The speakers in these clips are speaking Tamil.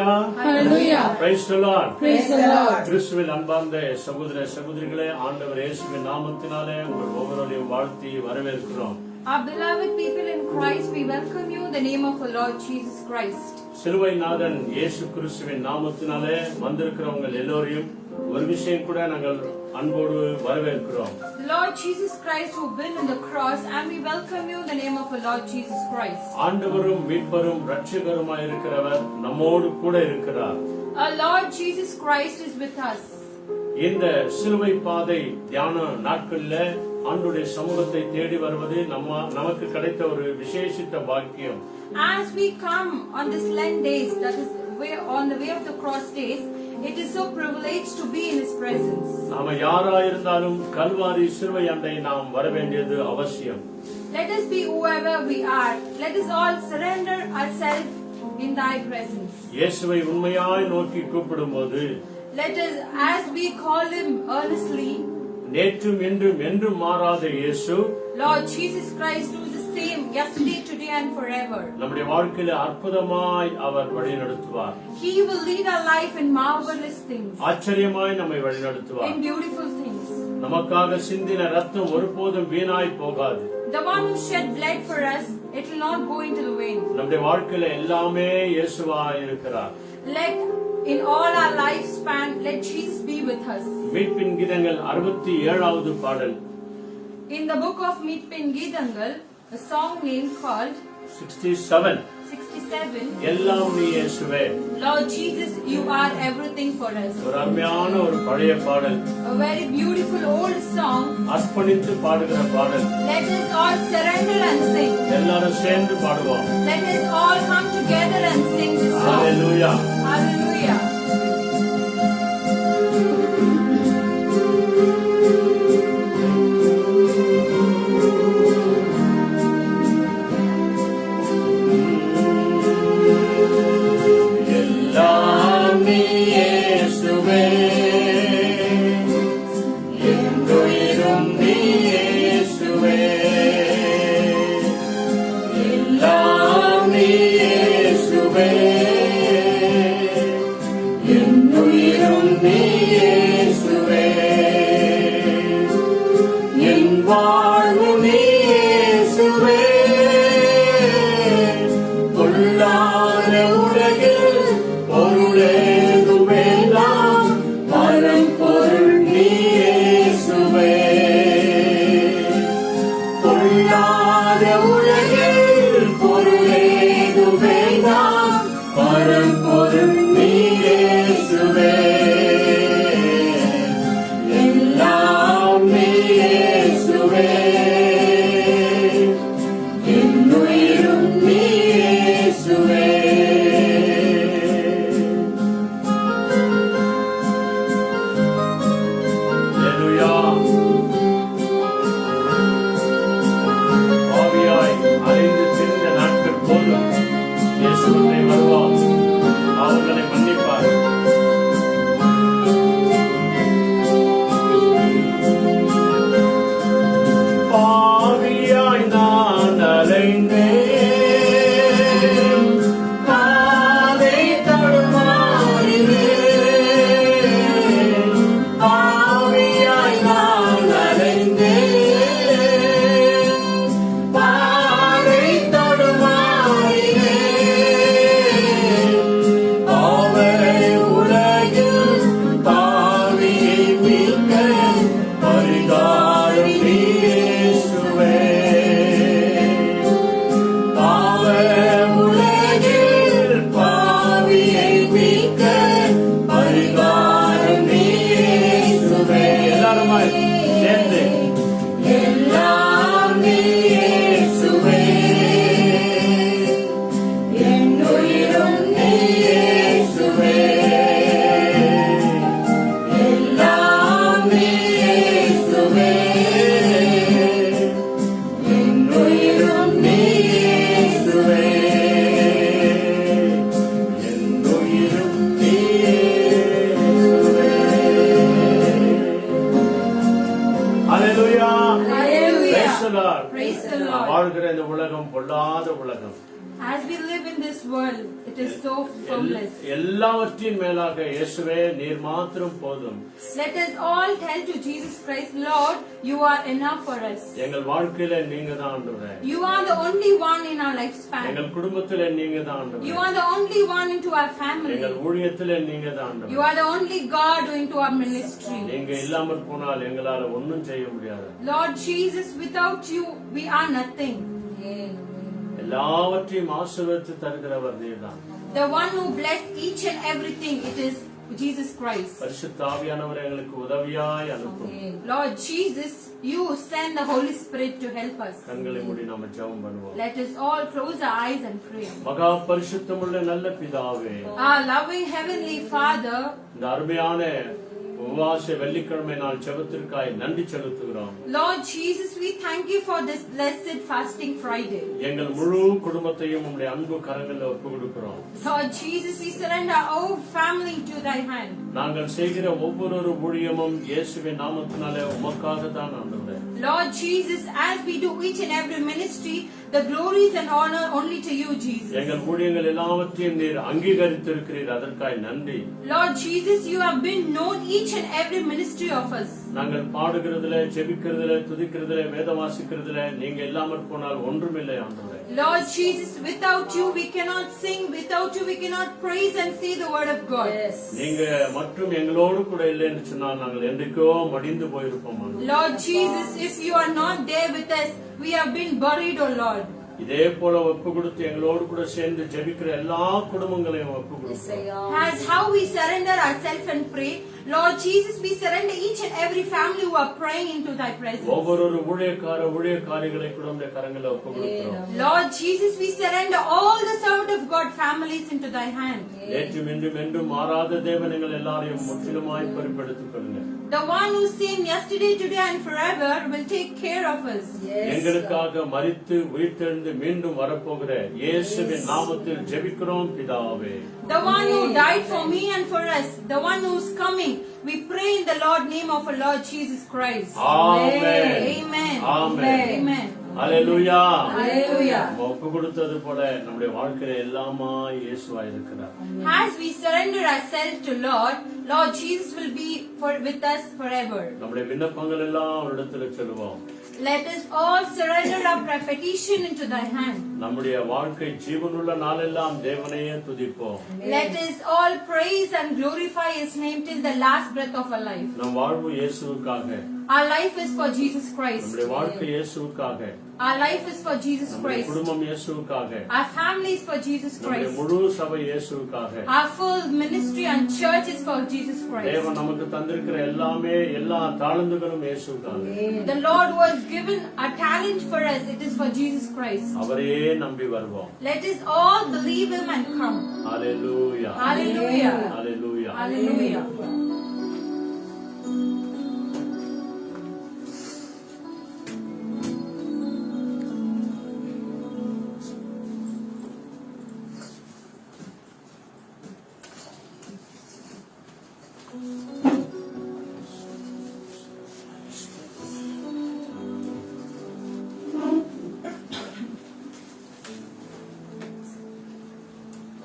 Hallelujah. Hallelujah. Praise the Lord. Praise the Lord. கிறிஸ்துவில் அன்பார்ந்த சகோதர சகோதரிகளே, ஆண்டவர் இயேசுவின் நாமத்தினாலே உங்கள் ஒவ்வொருவரையும் வாழ்த்தி வரவேற்கிறோம். Our beloved people in Christ, we welcome you in the name of our Lord Jesus Christ. சிலுவை நாதன் இயேசு கிறிஸ்துவின் நாமத்தினாலே வந்திருக்கிறவங்க எல்லோரையும் ஒரு விஷயம் கூட நாங்கள் அன்போடு வரவேற்கிறோம். The Lord Jesus Christ who been on the cross, and we welcome you in the name of our Lord Jesus Christ. ஆண்டவரும் மீட்பரும் இரட்சகருமாய் இருக்கிறவர் நம்மோடு கூட இருக்கிறார். Our Lord Jesus Christ is with us. இந்த சிலுவை பாதை தியான நாட்கள்ல ஆண்டவருடைய சமூகத்தை தேடி வருவது நமக்கு கிடைத்த ஒரு விசேஷித்த பாக்கியம். As we come on this Lent days, that is on the way of the cross days, it is so privileged to be in His presence. நாம யாரா இருந்தாலும் கல்வாரி சிலுவை அண்டை நாம் வர வேண்டியது அவசியம். Let us be whoever we are. Let us all surrender ourselves in Thy presence. இயேசுவை உண்மையாய் நோக்கி கூப்பிடும்போது, let us, as we call Him earnestly, நேற்றும் இன்றும் என்றும் மாறாத இயேசு, Lord Jesus Christ, who is the same yesterday, today and forever. நம்முடைய வாழ்க்கையில அற்புதமாய் அவர் வழிநடத்துவார். He will lead our life in marvelous things. ஆச்சரியமாய் நம்மை வழிநடத்துவார். In beautiful things. நமக்காக சிந்தின ரத்தம் ஒருபோதும் வீணாய் போகாது. The one who shed blood for us, it will not go into the vain. நம்முடைய வாழ்க்கையில எல்லாமே இயேசுவாய் இருக்கிறார். Let in all our lifespan, let Jesus be with us. மீட்பின் கீதங்கள் 67வது பாடல். In the book of மீட்பின் கீதங்கள், a song name called 67. எல்லாம் நீ இயேசுவே. Lord Jesus, you are everything for us. ஒரு அருமையான ஒரு பழைய பாடல். A very beautiful old song. அர்ப்பணித்து பாடுகிற பாடல். Let us all surrender and sing. எல்லாரும் சேர்ந்து பாடுவோம். Let us all come together and sing this song. Hallelujah. Hallelujah. வாழ்கிற இந்த உலகம் பொல்லாத உலகம். As we live in this world, it is so formless. எல்லாவற்றின் மேலாக இயேசுவே நீர் மாத்திரம் போதும். Let us all tell to Jesus Christ, Lord, you are enough for us. எங்கள் வாழ்க்கையில நீங்க தான் ஆண்டவரே. You are the only one in our lifespan. எங்கள் குடும்பத்தில நீங்க தான் ஆண்டவரே. You are the only one into our family. எங்கள் ஊழியத்தில நீங்க தான் ஆண்டவரே. You are the only God into our ministry. நீங்க இல்லாமல் போனால் எங்களால ஒண்ணும் செய்ய முடியாது. Lord Jesus, without you, we are nothing. எல்லாவற்றையும் ஆசீர்வதித்து தருகிறவர் நீர்தான். The one who blessed each and everything, it is Jesus Christ. பரிசுத்த ஆவியானவரை எங்களுக்கு உதவியாய் அனுப்பும். Lord Jesus, you send the Holy Spirit to help us. கண்களை மூடி நாம ஜெபம் பண்ணுவோம். Let us all close our eyes and pray. மகா பரிசுத்தமுள்ள நல்ல பிதாவே, Our loving heavenly Father, இந்த அருமையான உபவாச வெள்ளிக்கிழமை நாள் ஜெபத்திற்காய் நன்றி செலுத்துகிறோம். Lord Jesus, we thank you for this blessed fasting Friday. எங்கள் முழு குடும்பத்தையும் உம்முடைய அன்பு கரங்களில் ஒப்புக்கொடுக்கிறோம். Lord Jesus, we surrender our whole family to thy hand. நாங்கள் செய்கிற ஒவ்வொரு ஊழியமும் இயேசுவின் நாமத்தினாலே உமக்காக தான் ஆண்டவரே. Lord Jesus, as we do each and every ministry, the glories and honor only to you, Jesus. எங்கள் ஊழியங்கள் எல்லாவற்றையும் நீர் அங்கீகரித்திருக்கிறீர், அதற்காய் நன்றி. Lord Jesus, you have been known each and every ministry of us. நாங்கள் பாடுகிறதுல, ஜெபிக்கிறதுல, துதிக்கிறதுல, வேதம் வாசிக்கிறதுல நீங்க இல்லாமல் போனால் ஒன்றுமில்லை ஆண்டவரே. Lord Jesus, without you we cannot sing, without you we cannot praise and say the word of God. Yes. நீங்க மற்றும் எங்களோடு கூட இல்லை என்று சொன்னால் நாங்கள் என்றைக்கோ மடிந்து போயிருப்போம் ஆண்டவரே. Lord Jesus, if you are not there with us, we have been buried, O Lord. இதே போல ஒப்பு கொடுத்து எங்களோடு கூட சேர்ந்து ஜெபிக்கிற எல்லா குடும்பங்களையும் ஒப்பு கொடுக்கிறோம். As how we surrender ourselves and pray, Lord Jesus, we surrender each and every family who are praying into thy presence. ஒவ்வொரு ஊழியக்காரிகளை கூட உம்முடைய கரங்களில் ஒப்பு கொடுக்கிறோம். Lord Jesus, we surrender all the servant of God families into thy hand. நேற்றும் இன்றும் என்றும் மாறாத தேவன் எங்கள் எல்லாரையும் முற்றிலுமாய் பொறுப்பெடுத்துக் கொள்ளுங்க. The one who same yesterday, today and forever will take care of us. எங்களுக்காக மரித்து உயிர்த்தெழுந்து மீண்டும் வரப்போகிற இயேசுவின் நாமத்தில் ஜெபிக்கிறோம் பிதாவே. The one who died for me and for us, the one who is coming, we pray in the Lord name of our Lord Jesus Christ. Amen. Amen. Amen. Amen. Hallelujah. Hallelujah. ஒப்பு கொடுத்தது போல நம்முடைய வாழ்க்கையில எல்லாமா இயேசுவா இருக்கிறார். As we surrender ourselves to Lord, Lord Jesus will be with us forever. நம்முடைய விண்ணப்பங்கள் எல்லாம் அவரிடத்துல சொல்லுவோம். Let us all surrender our petition into thy hand. நம்முடைய வாழ்க்கை ஜீவனுள்ள நாளெல்லாம் தேவனையே துதிப்போம். Let us all praise and glorify his name till the last breath of our life. நம் வாழ்வு இயேசுவுக்காக. Our life is for Jesus Christ. நம்முடைய வாழ்க்கை இயேசுவுக்காக. Our life is for Jesus Christ. குடும்பம் இயேசுவுக்காக. Our family is for Jesus நம்முடைய Christ. முழு சபை இயேசுவுக்காக. Our full ministry and church is for Jesus Christ. தேவன் நமக்கு தந்திருக்கிற எல்லாமே எல்லா தாளந்துகளும் இயேசுவுக்காக. The Lord was given a talent for us. It is for Jesus Christ. அவரையே நம்பி வருவோம். Let us all believe him and come. Hallelujah. Hallelujah. Hallelujah. Hallelujah.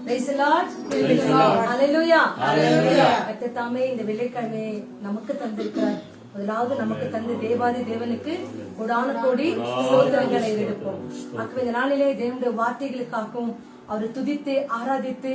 Praise the Lord. Praise the Lord. Hallelujah. Hallelujah. கர்த்தர் தாமே இந்த வெள்ளிக்கிழமை நமக்கு தந்திருக்கிறார். முதலாவது நமக்கு தந்த தேவாதி தேவனுக்கு கோடான கோடி ஸ்தோத்திரங்களை எடுப்போம். ஆகவே இந்த நாளிலே தேவனுடைய வார்த்தைகளுக்காகவும் அவரை துதித்து ஆராதித்து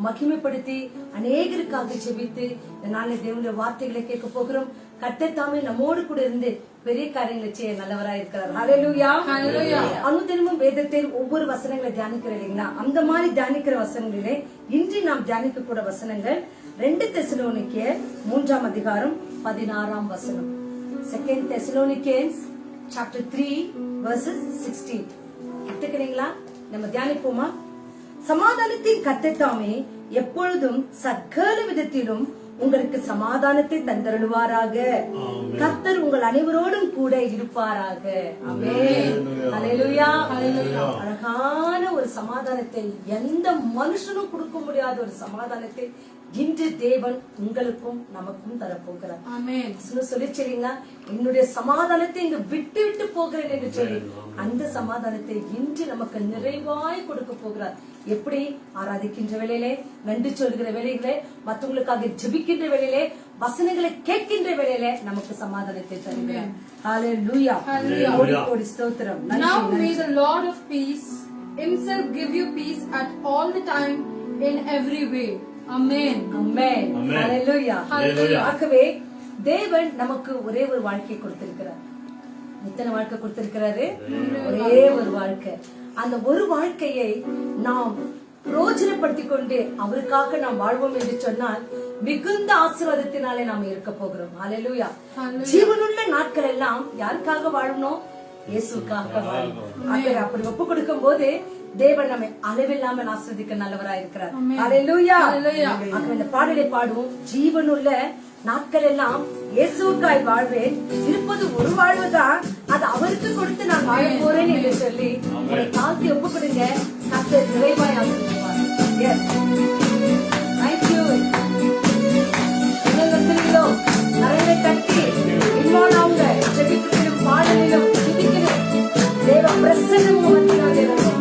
மகிமைப்படுத்தி அநேகருக்காக ஜெபித்து இந்த நாளிலே தேவனுடைய வார்த்தைகளை கேட்க போகிறோம். கர்த்தர் தாமே நம்மோடு கூட இருந்து பெரிய காரியங்களை செய்ய நல்லவராய் இருக்கிறார். ஹல்லேலூயா. Hallelujah. அனுதினமும் வேதத்தில் ஒவ்வொரு வசனங்களை தியானிக்கிறோம் இல்லைங்களா? அந்த மாதிரி தியானிக்கிற வசனங்களிலே இன்று நாம் தியானிக்க கூட வசனங்கள் 2 தெசலோனிக்கேயர் 3 அதிகாரம் 16 வசனம். 2 Thessalonians chapter 3 verses 16. எடுத்துக்கிறீங்களா? நம்ம தியானிப்போமா? சமாதானத்தின் கர்த்தர் தாமே எப்பொழுதும் சகல விதத்திலும் உங்களுக்கு சமாதானத்தை தந்தருளுவாராக. கர்த்தர் உங்கள் அனைவரோடும் கூட இருப்பாராக. ஆமென். ஹல்லேலூயா. அழகான ஒரு சமாதானத்தை, எந்த மனுஷனும் கொடுக்க முடியாத ஒரு சமாதானத்தை இன்று தேவன் உங்களுக்கும் நமக்கும் தரப்போகிறார். Amen. சொல்லிச்சீங்களா, என்னுடைய சமாதானத்தை இங்கு விட்டு விட்டு போகிறேன் என்று சொல்லி அந்த சமாதானத்தை இன்று நமக்கு நிறைவாய் கொடுக்க போகிறார். எப்படி? ஆராதிக்கின்ற வேளையிலே, நன்றி சொல்கிற வேளையிலே, மற்றவங்களுக்காக ஜெபிக்கின்ற வேளையிலே, வசனங்களை கேட்கின்ற வேளையிலே நமக்கு சமாதானத்தை தருகிறார். ஹalleluya. கோடி கோடி ஸ்தோத்திரம். Now may the Lord of peace himself give you peace at all the time in every way. Amen. Amen. Hallelujah. Hallelujah. ஆகவே தேவன் நமக்கு ஒரே ஒரு வாழ்க்கை கொடுத்திருக்கிறார். எத்தனை வாழ்க்கை கொடுத்திருக்கிறாரு? ஒரே ஒரு வாழ்க்கை. அந்த ஒரு வாழ்க்கையை நாம் பிரயோஜனப்படுத்திக் கொண்டு அவருக்காக நாம் வாழ்வோம் என்று சொன்னால் மிகுந்த ஆசீர்வாதத்தினாலே நாம் இருக்க போகிறோம். ஹalleluya. ஜீவனுள்ள நாட்கள் எல்லாம் யாருக்காக வாழணும்? இயேசுக்காக வாழணும். அப்படி ஒப்பு கொடுக்கும் போது தேவன் நம்மை அளவில்லாமல் ஆஸ்வதிக்க நல்லவராய் இருக்கிறார். ஹalleluya. இந்த பாடலை பாடுவோம். ஜீவனுள்ள நாட்கள் எல்லாம் இயேசுக்காய் வாழ்வேன், இருப்பது ஒரு வாழ்வுதான், அது அவருக்கு கொடுத்து நான் வாழ போறேன் என்று சொல்லி உங்களை தாழ்த்தி ஒப்பு கொடுங்க. கர்த்தர் நிறைவாய் ஆசீர்வதிப்பார். Yes, thank you. நிறைய கட்டி இன்வால்வ் ஆகுங்க. ஜெபிக்கிறதும் பாடலிலும் ஜெபிக்கிறேன். தேவ பிரசன்னம் மத்தியிலே இருக்கும்.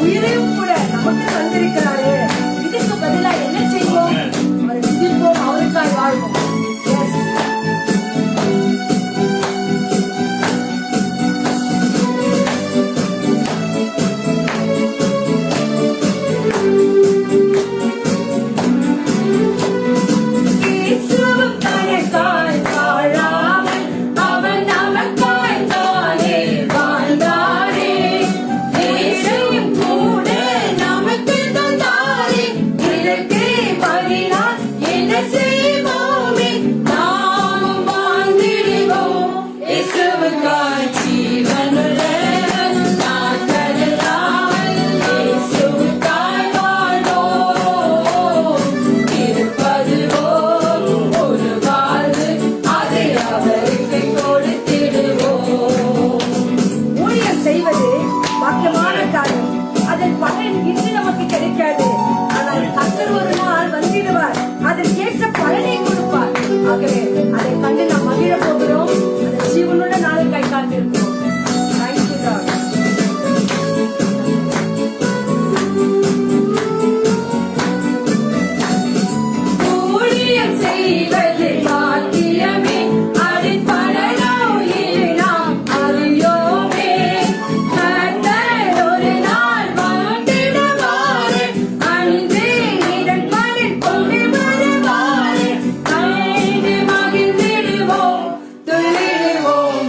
உயிரையும் கூட நமக்கு தந்திருக்கிறாரு. இதுக்கு பதிலா என்ன செய்வோம்? அவரை துதிப்போம், அவருக்காய் வாழ்வோம். துள்ளிடுவோம்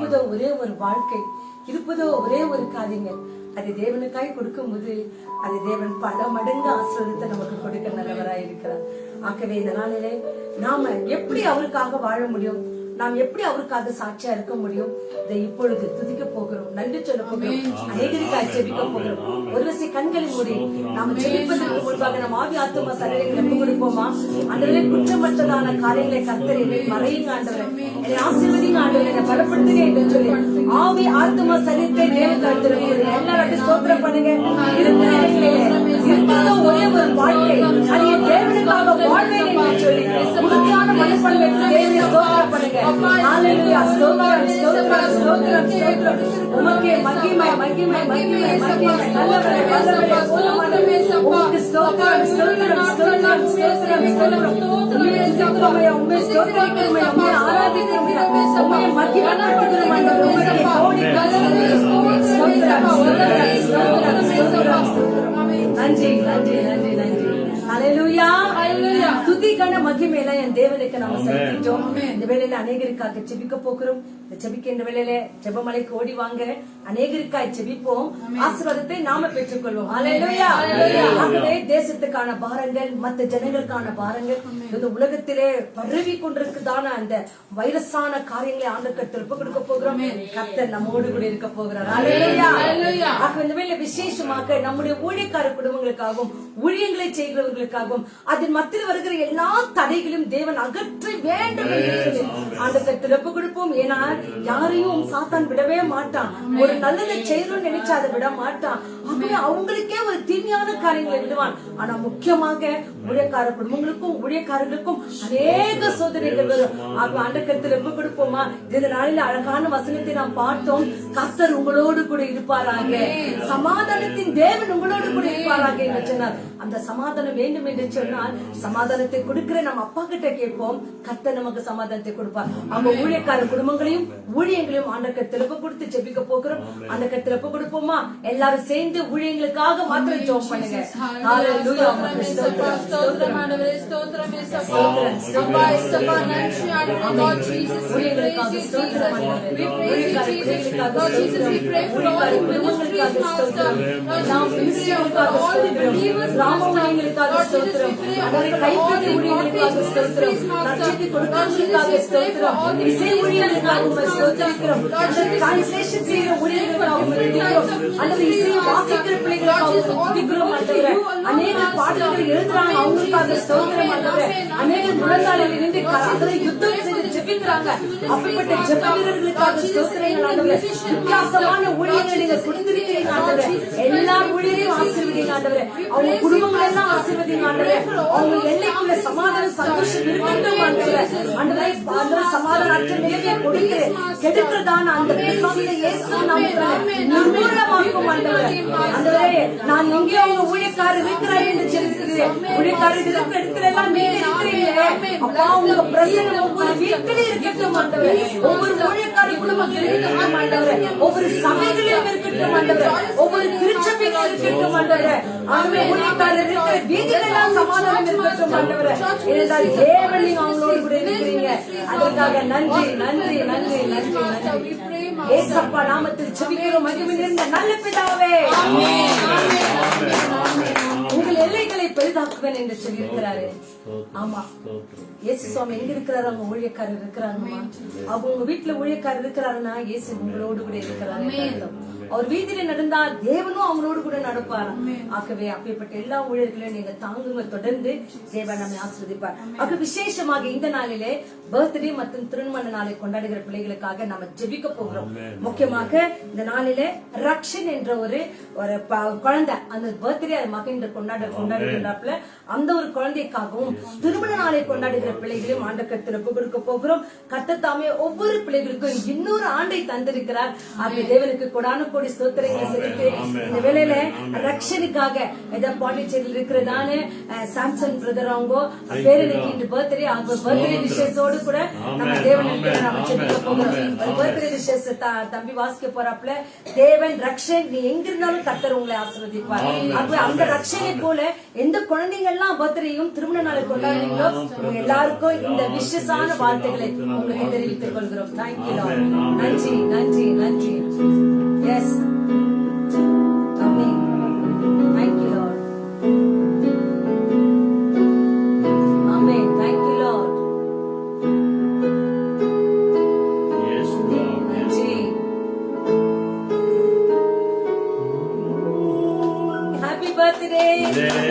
இருப்பதோ ஒரே ஒரு வாழ்க்கை, இருப்பதோ ஒரே ஒரு காரியங்கள். அது தேவனுக்காய் கொடுக்கும் போது அது தேவன் பல மடங்கு ஆசீர்வாதத்தை நமக்கு கொடுக்க நல்லவராய் இருக்கிறார். ஆகவே இந்த நாளிலே நாம எப்படி அவருக்காக வாழ முடியும், நாம் எப்படி அவருக்காக சாட்சியா இருக்க முடியும், இதை இப்பொழுது துதிக்க போகிறோம், நன்றி சொல்ல போகிறோம், அநேகருக்காக ஜெபிக்க போகிறோம். ஒரு வசி கண்களை மூடி நாம ஜெபிப்பதற்கு முன்பாக நம் ஆவி ஆத்துமா சரீரங்களை ஒப்பு கொடுப்போமா? ஆண்டவரே, குற்றமற்றதான காரியங்களை கர்த்தர் என்னை மறையுங்க ஆண்டவரே, என்னை ஆசீர்வதிங்க ஆண்டவரே, என்னை பலப்படுத்துங்க என்று சொல்லி ஆவி ஆத்துமா சரீரத்தை தேவன் எல்லாரும் ஸ்தோத்திரம் பண்ணுங்க. இருக்கிற இடங்களிலே இருக்கிறதோ ஒரே ஒரு வாழ்க்கை, அது என் தேவனுக்காக வாழ்வேன் என்று சொல்லி உறுதியான மனப்பான்மை தேவனை ஸ்தோத்திரம் பண்ணுங்க. ஹalleluya, ஸ்தோத்திரம் ஸ்தோத்திரம் ஸ்தோத்திரம் ஸ்தோத்திரம். உமக்கே மகிமை மகிமை மகிமை மகிமை. நல்லவரே வல்லவரே போதுமானவரே, உமக்கு ஸ்தோத்திரம் ஸ்தோத்திரம் ஸ்தோத்திரம் ஸ்தோத்திரம் ஸ்தோத்திரம். உம்மை ஸ்தோத்திரமே, உம்மை ஸ்தோத்திரிக்கிறோமே, உம்மை ஆராதிக்கிறோமே, உம்மை மகிமைப்படுத்துகிறோம் ஆண்டவரே. உமக்கே கோடி ஸ்தோத்திரம் ஸ்தோத்திரம் ஸ்தோத்திரம் ஸ்தோத்திரம் ஸ்தோத்திரம். நன்றி நன்றி நன்றி நன்றி. ஹalleluya ஹalleluya. துதி கன மகிமையில என் தேவனுக்கு நாம செலுத்திட்டோம். இந்த வேளையில அநேகருக்காக ஜெபிக்க போகிறோம். இந்த ஜெபிக்கின்ற வேளையில ஜெபமலைக்கு ஓடி வாங்க, அநேகருக்காய் ஜெபிப்போம், ஆசீர்வாதத்தை நாம பெற்றுக்கொள்வோம். ஹalleluya ஹalleluya. ஆகவே தேசத்துக்கான பாரங்கள், மற்ற ஜனங்களுக்கான பாரங்கள், இந்த உலகத்திலே பரவி கொண்டிருக்குதான அந்த வைரஸான காரியங்களை ஆண்டவருக்கு ஒப்பு கொடுக்க போகிறோம். கர்த்தர் நம்மோடு கூட இருக்க போகிறார். ஹalleluya ஹalleluya. ஆக இந்த வேளையில விசேஷமாக நம்முடைய ஊழியக்கார குடும்பங்களுக்காகவும் ஊழியங்களை செய்கிறவர்களுக்காகவும் அதன் மத்தியில் வருகிற எல்லா தடைகளையும் தேவன் அகற்ற வேண்டும் என்று ஆண்டவருக்கு ஒப்பு கொடுப்போம். ஏன்னா யாரையும் சாத்தான் விடவே மாட்டான். ஒரு நல்லதை செய்யணும்னு நினைச்சா அதை விட மாட்டான். ஆகவே அவங்களுக்கே ஒரு தீமையான காரியங்களை விடுவான். ஆனா முக்கியமாக ஊழியக்கார குடும்பங்களுக்கும் ஊழியக்காரர்களுக்கும் அநேக சோதனைகள் வரும். ஆக ஆண்டவருக்கு ஒப்பு கொடுப்போமா? இந்த நாளில் அழகான வசனத்தை நாம் பார்த்தோம். கர்த்தர் உங்களோடு கூட இருப்பாராக, சமாதானத்தின் தேவன் உங்களோடு கூட இருப்பாராக என்று சொன்னார். அந்த சமாதானம் வேண்டும் என்று சொன்னால் சமாதானத்தை கொடுக்கிற நம்ம அப்பா கிட்ட கேட்போம், கர்த்தர் நமக்கு சமாதானத்தை கொடுப்பார். அவங்க ஊழியக்கார குடும்பங்களையும் ஊழியங்களையும் ஆண்டவருக்கு ஒப்பு கொடுத்து ஜெபிக்க போகிறோம். ஆண்டவருக்கு ஒப்பு கொடுப்போமா? எல்லாரும் சேர்ந்து ஊழியங்களுக்காக மாத்திரம் ஜெபம் பண்ணுங்க. ஹalleluya. ஸ்தோத்திரம் ஸ்தோத்திரம் ஆண்டவரே, ஸ்தோத்திரம் இயேசுப்பா. அப்பா இயேசுப்பா, நன்றி ஆண்டவரே. Lord Jesus, we praise you Jesus, we praise you Jesus. Lord Jesus, we pray for all the ministries master. Lord Jesus, we pray for all the believers master. Lord Jesus, we pray for all the ministries master. Lord Jesus, we pray for all the ministries master. Lord Jesus, translation செய்கிற ஊழியர்களுக்காக வாசிக்கிற பிள்ளைகளுக்காக அநேக பாடல்கள் எழுதுறாங்க, அவங்களுக்காக ஸ்தோத்திரம் ஆண்டவரே. அநேக முழங்காலில் நின்று அதில் யுத்தம் செய்து ஜெபிக்கிறாங்க. அப்படிப்பட்ட ஜெப வீரர்களுக்காக ஸ்தோத்திரங்கள் ஆண்டவரே. வித்தியாசமான ஊழியங்களை நீங்க கொடுத்திருக்கிறீங்க ஆண்டவரே. எல்லா ஊழியரையும் ஆசீர்வதிங்க ஆண்டவரே. அவங்க குடும்பங்கள் எல்லாம் ஆசீர்வதிங்க ஆண்டவரே. அவங்க எல்லைக்குள்ள சமாதான சந்தோஷம் இருக்கட்டும் ஆண்டவரே. ஆண்டவரே, சமாதான அற்ற நிலையை கொடுத்து கெடுக்கிறதான அந்த பிசாசை இயேசு நாமத்தினாலே நிர்மூலமாக்கும் ஆண்டவரே. ஆண்டவரே, நான் எங்கேயோ உங்க ஊழியக்காரர் இருக்கிறார் என்று சொல்லியிருக்கிறேன். ஊழியக்காரர் இருக்கிற இடத்துல எல்லாம் நீங்க இருக்கிறீங்களே அப்பா, உங்க பிரசன்னம் ஒவ்வொரு வீட்டிலும் இருக்கட்டும் ஆண்டவரே. ஒவ்வொரு ஊழியக்கார குடும்பத்தில் இருக்கட்டும் ஆண்டவரே. ஒவ்வொரு சபைகளிலும் இருக்கட்டும் ஆண்டவரே. ஒவ்வொரு திருச்சபைகளிலும் இருக்கட்டும் ஆண்டவரே. ஆகவே ஊழியக்காரர் இருக்கிற வீதிகளெல்லாம் சமாதானம் இருக்கட்டும் ஆண்டவரே. ஏனென்றால் தேவன் நீங்க அவங்களோடு கூட இருக்கிறீங்க. அதற்காக நன்றி நன்றி நன்றி நன்றி நன்றி. ஏசப்பா நாமத்தில் ஜெபிக்கிறோம் மகிமை நிறைந்த நல்ல பிதாவே. உங்கள் எல்லைகளை பெரிதாக்குவேன் என்று சொல்லியிருக்கிறாரு. ஆமா, இயேசு சுவாமி எங்க இருக்கிறாரு? அவங்க ஊழியக்காரர் இருக்கிறாங்கம்மா. அவங்க உங்க வீட்டுல ஊழியக்காரர் இருக்கிறாருன்னா இயேசு உங்களோடு கூட இருக்கிறாரு. அவர் வீதியில நடந்தா தேவனும் அவங்களோடு கூட நடப்பார். ஆகவே அப்படிப்பட்ட எல்லா ஊழியர்களையும் நீங்க தாங்குங்க. தொடர்ந்து தேவன் நம்மை ஆசீர்வதிப்பார். ஆக விசேஷமாக இந்த நாளிலே பர்த்டே மற்றும் திருமண நாளை கொண்டாடுகிற பிள்ளைகளுக்காக நம்ம ஜெபிக்க போகிறோம். முக்கியமாக இந்த நாளிலே ரக்ஷன் என்ற ஒரு குழந்தை அந்த பர்த்டே மகன் கொண்டாடுகின்றாப்ல அந்த ஒரு குழந்தைக்காகவும் திருமண நாளை கொண்டாடுகிற பிள்ளைகளையும் ஆண்டவருக்கு ஒப்பு கொடுக்க போகிறோம். கர்த்தர் தாமே ஒவ்வொரு பிள்ளைகளுக்கும் இன்னொரு ஆண்டை தந்திருக்கிறார். ஆகிய தேவனுக்கு கொடான கோடி ஸ்தோத்திரங்களை செலுத்தி இந்த வேளையில ரக்ஷனுக்காக பாண்டிச்சேரியில் இருக்கிறதான சாம்சன் பிரதர் அவங்க பேரனுக்கு இன்று பர்த்டே. அவங்க பர்த்டே விஷயத்தோடு கூட நம்ம தேவனுக்கு நம்ம ஜெபிக்க போகிறோம். பர்த்டே விஷயத்தை தம்பி வாசிக்க போறாப்ல. தேவன் ரக்ஷன், நீ எங்கிருந்தாலும் கர்த்தர் உங்களை ஆசீர்வதிப்பார். அந்த ரக்ஷனை போல எந்த எந்த குழந்தைங்க எல்லாம் பர்த்டேயும் திருமண நாளை கொண்டாடுறீங்களோ உங்க எல்லாருக்கும் இந்த விஷயமான வாழ்த்துக்களை உங்களுக்கு தெரிவித்துக் கொள்கிறோம். தேங்க்யூ. நன்றி நன்றி நன்றி. Yes amen. Thank you Lord. Amen. Thank you Lord. Yes, Lord. நன்றி. Happy birthday.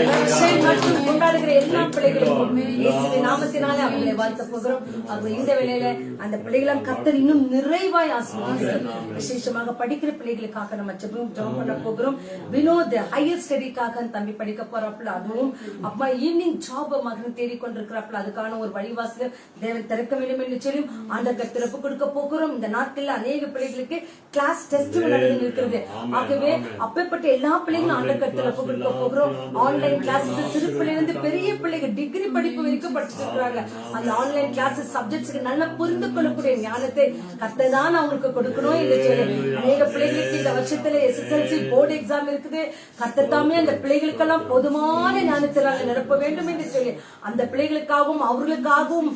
ரக்ஷன் மற்றும் கொண்டாடுகிற எல்லா பிள்ளைகளுக்கும் இயேசுவின் நாமத்தினாலே அவர்களை வாழ்த்த போகிறோம். அவங்க இந்த வேளையில அந்த பிள்ளைகளும் கர்த்தர் இன்னும் நிறைவாய் ஆசீர்வதிப்பார். விசேஷமாக படிக்கிற பிள்ளைகளுக்காக நம்ம ஜெபம் பண்ண போகிறோம். வினோத் ஹையர் ஸ்டடிக்காக தம்பி படிக்க போறாப்புல, அதுவும் அப்பா ஈவினிங் ஜாப் மகன் தேடிக்கொண்டிருக்கிறாப்புல, அதுக்கான ஒரு வழிவாசல் தேவன் திறக்க வேண்டும் என்று சொல்லி ஆண்டவர் திறப்பு கொடுக்க போகிறோம். இந்த நாட்கள்ல அநேக பிள்ளைகளுக்கு கிளாஸ் டெஸ்ட் நடந்து இருக்கிறது. ஆகவே அப்பேற்பட்ட எல்லா பிள்ளைகளும் ஆண்டவர் திறப்பு கொடுக்க போகிறோம். ஆன்லைன் கிளாஸஸ் சிறு பிள்ளையிலிருந்து பெரிய பிள்ளைகள் டிகிரி படிப்பு வரைக்கும் படிச்சுட்டு இருக்காங்க. அந்த ஆன்லைன் கிளாஸஸ் சப்ஜெக்ட்ஸ்க்கு நல்லா புரிந்து கொள்ளக்கூடிய ஞானத்தை கர்த்தர் தான் அவங்களுக்கு கொடுக்கணும் என்று சொல்லி அநேக பிள்ளைகளுக்கு இந்த வருஷத்துல SSLC போர்டு எக்ஸாம் இருக்குது. கர்த்தர் தாமே அந்த பிள்ளைகளுக்கெல்லாம் போதுமான ஞானத்தினால் நிரப்ப வேண்டும் என்று சொல்லி அந்த பிள்ளைகளுக்காகவும் அவர்களுக்காகவும்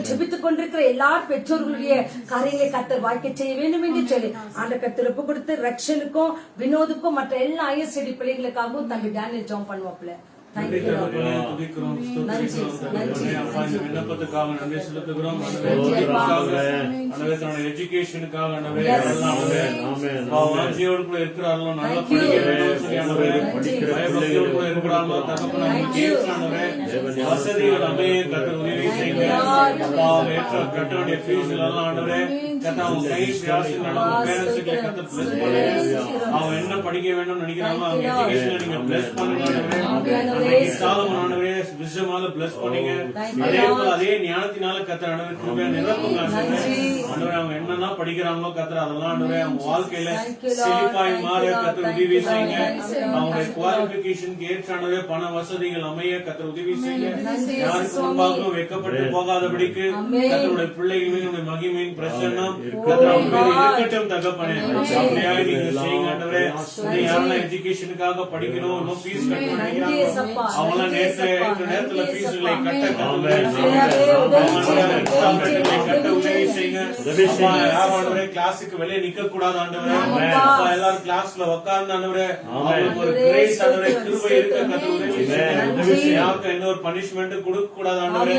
ஜெபித்துக் கொண்டிருக்கிற எல்லா பெற்றோர்களுடைய காரியங்களை கர்த்தர் வாய்க்க செய்ய வேண்டும் என்று சொல்லி ஆண்டவர் திறப்பு கொடுத்து ரக்ஷனுக்கும் வினோதுக்கும் மற்ற எல்லா ISD பிள்ளைகளுக்காகவும் தம்பி டேனியல் ஜாம் பண்ணுவாப்ல. நன்றி துதிக்கிறோம், விண்ணப்பத்துக்காக நன்றி செலுத்துகிறோம். எஜுகேஷனுக்காக வாஞ்சியோடு இருக்கிறார்களோ, நல்ல இருக்கிறாங்களோ, வசதிகள் அமைய கற்று உதவி செய்யுங்க. கட்ட வேண்டிய ஃபீஸ் எல்லாம் ஆண்டவரே அவங்க கை அவங்க என்ன படிக்க வேண்டும் நினைக்கிறாங்களோ அவங்க எஜுகேஷன் நீங்க பிளஸ் பண்ணுங்க. அதே ஞானத்தினால கர்த்தர் நிரப்புங்க. அவங்க என்னென்ன படிக்கிறாங்களோ கர்த்தர் அதெல்லாம் அவங்க வாழ்க்கையில செழிப்பாய் மாற கர்த்தர் உதவி செய்யுங்க. அவங்களுடைய குவாலிபிகேஷன் ஏற்றானவே பண வசதிகள் அமைய கர்த்தர் உதவி செய்யுங்க. யாருக்கு முன்பாகவும் வெட்கப்பட்டு போகாதபடிக்கு கர்த்தருடைய பிள்ளைகள் மகிமையின் பிரசன்னம் இருக்கட்டும் தகப்பனே. அப்படியா நீங்க செய்யுங்க. யாரெல்லாம் எஜுகேஷனுக்காக படிக்கணும், இன்னும் ஃபீஸ் கட்டணும் நினைக்கிறாங்க அவங்களாம் நேரத்துல ஃபீஸ்களை கட்ட உதவி செய்யுங்க. யாரோட கிளாஸுக்கு வெளியே நிக்க கூடாது ஆண்டவரே. எல்லாரும் கிளாஸ்ல உட்கார்ந்து ஆண்டவரே அவங்களுக்கு ஒரு கிரேஸ் ஆண்டவரே கிருபை இருக்க கத்த உதவி செய்யுங்க. யாருக்கு எந்த ஒரு பனிஷ்மெண்ட் கொடுக்க கூடாது ஆண்டவரே.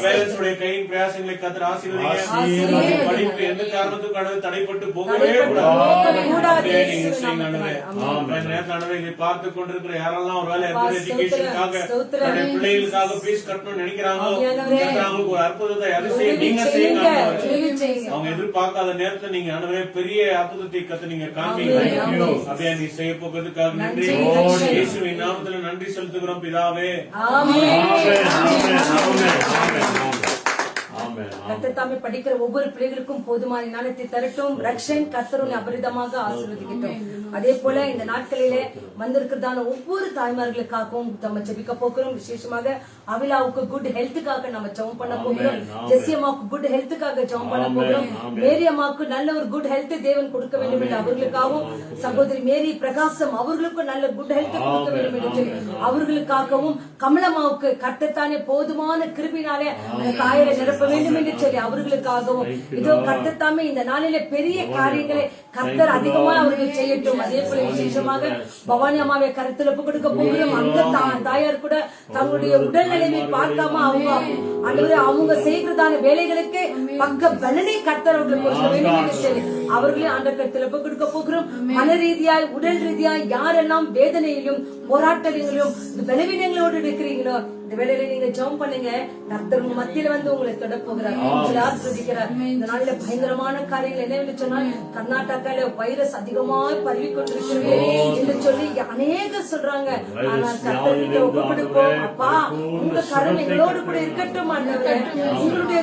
பேரண்ட்ஸ் உடைய கையின் பிரயாசங்களை கத்த ஆசீர்வதிங்க. படிப்பு எந்த காரணத்துக்கு தடைப்பட்டு போகவே கூடாது. நீங்க செய்யுங்க ஆண்டவரே. நேரத்தில் இதை பார்த்து கொண்டிருக்கிற யாரெல்லாம் ஒரு வேலை எஜுகேஷனுக்காக பிள்ளைகளுக்காக ஃபீஸ் கட்டணும்னு நினைக்கிறாங்களோ அவங்களுக்கு ஒரு அற்புதத்தை அதிசயம் நீங்க செய்யுங்க. அவங்க எதிர்பார்க்காத நேரத்துல நீங்க ஆண்டவரே பெரிய அற்புதத்தை கத்து நீங்க காண்பீங்க. அப்படியே நீ செய்ய போகிறதுக்காக நன்றி. இயேசுவின் நாமத்துல நன்றி செலுத்துகிறோம் பிதாவே. கர்த்தர் தாமே படிக்கிற ஒவ்வொரு பிள்ளைகளுக்கும் போதுமான ஞானத்தை தரட்டும். ரக்ஷன் கர்த்தருனை அபரிதமாக ஆசீர்வதிக்கட்டும். அதே போல இந்த நாட்களிலே வந்திருக்கிறதான ஒவ்வொரு தாய்மார்களுக்காகவும் நம்ம ஜெபிக்க போகிறோம். விசேஷமாக அவிலாவுக்கு குட் ஹெல்த்துக்காக நம்ம ஜெபம் பண்ண போகிறோம். ஜெஸ்ஸி அம்மாவுக்கு குட் ஹெல்த்துக்காக ஜெபம் பண்ண போகிறோம். மேரி அம்மாவுக்கு நல்ல ஒரு குட் ஹெல்த் தேவன் கொடுக்க வேண்டும் என்று அவர்களுக்காகவும், சகோதரி மேரி பிரகாசம் அவர்களுக்கும் நல்ல குட் ஹெல்த் கொடுக்க வேண்டும் என்று சொல்லி அவர்களுக்காகவும், கமலம்மாவுக்கு கர்த்தர் தானே போதுமான கிருபினாலே அந்த தாயரை நிரப்ப வேண்டும் என்று சொல்லி அவர்களுக்காகவும், இதோ கர்த்தர் தாமே இந்த நாளிலே பெரிய காரியங்களை கர்த்தர் அதிகமா அவர்கள் செய்யட்டும். அதே போல விசேஷமாக பவானி அம்மாவை கருத்துல கொடுக்க போகிறோம். அந்த தாயார் கூட தங்களுடைய உடல்நிலையை பார்க்காம அவங்க செய்கிறதான வேலைகளுக்கு பக்க பலனை கர்த்தர் அவர்களுக்கு கொடுக்க வேண்டும் என்று சொல்லி அவர்களே ஆண்ட கருத்துல கொடுக்க போகிறோம். மன ரீதியாய் உடல் ரீதியாய் யாரெல்லாம் வேதனையிலும் போராட்டங்களிலும் பலவீனங்களோடு இருக்கிறீங்களோ இந்த வேலையில நீங்க ஜெபம் பண்ணுங்க. கர்த்தர் உங்க மத்தியில வந்து உங்களை தொட போகிறார், உங்களை ஆசீர்வதிக்கிறார். இந்த நாளில பயங்கரமான காரியங்கள் என்னவென்று சொன்னால் கர்நாடகால வைரஸ் அதிகமாக பரவி கொண்டிருக்கிறது என்று சொல்லி அநேக சொல்றாங்க. ஆனால் கர்த்தருக்கு ஒப்பு கொடுப்போம். அப்பா உங்க கரம் எங்களோடு கூட இருக்கட்டும் ஆண்டவரே. உங்களுடைய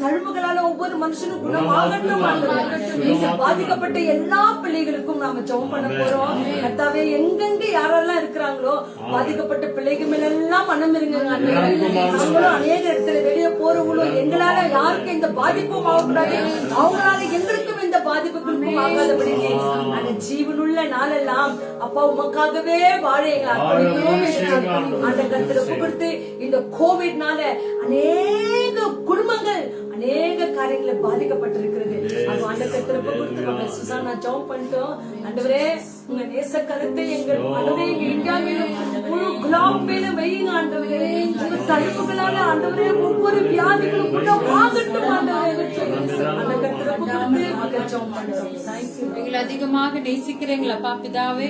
தழும்புகளால ஒவ்வொரு மனுஷனும் குணமாகட்டும் ஆண்டவரே. நீங்க பாதிக்கப்பட்ட எல்லா பிள்ளைகளுக்கும் நாம ஜெபம் பண்ண போறோம். கர்த்தாவே எங்கெங்க யாரெல்லாம் இருக்கிறாங்களோ பாதிக்கப்பட்ட பிள்ளைகள் மேல எல்லாம் மனம் கொடுத்துருங்க ஆண்டவரே. நாங்களும் அநேக இடத்துல வெளியே போறவங்களும் எங்களால யாருக்கும் இந்த பாதிப்பும் ஆகக்கூடாது, அவங்களால எங்களுக்கும் இந்த பாதிப்புகளுக்கும் ஆகாதபடிக்கு அந்த ஜீவனுள்ள நாளெல்லாம் அப்பா உமக்காகவே வாழ எங்களை அர்ப்பணிக்கிறோம். அந்த கருத்துல கொடுத்து இந்த கோவிட்னால அநேக குடும்பங்கள் அநேக காரியங்களை பாதிக்கப்பட்டிருக்கிறது. அது அந்த கருத்துல கொடுத்து சுசானா ஜெபம் பண்ணிட்டோம். ஆண்டவரே உங்க நேச கருத்தை எங்கள் ஆண்டவரே இந்தியாவிலும் முழு குலாம் மேல வையுங்க ஆண்டவரே. உங்க தடுப்புகளால ஆண்டவரே ஒவ்வொரு வியாதிகளும் குணமாகட்டும் ஆண்டவரே. அந்த கருத்துல கொடுத்து மகள் ஜெபம் பண்ணுறோம். தேங்க்யூ. எங்களை அதிகமாக நேசிக்கிறீங்களப்பா பிதாவே.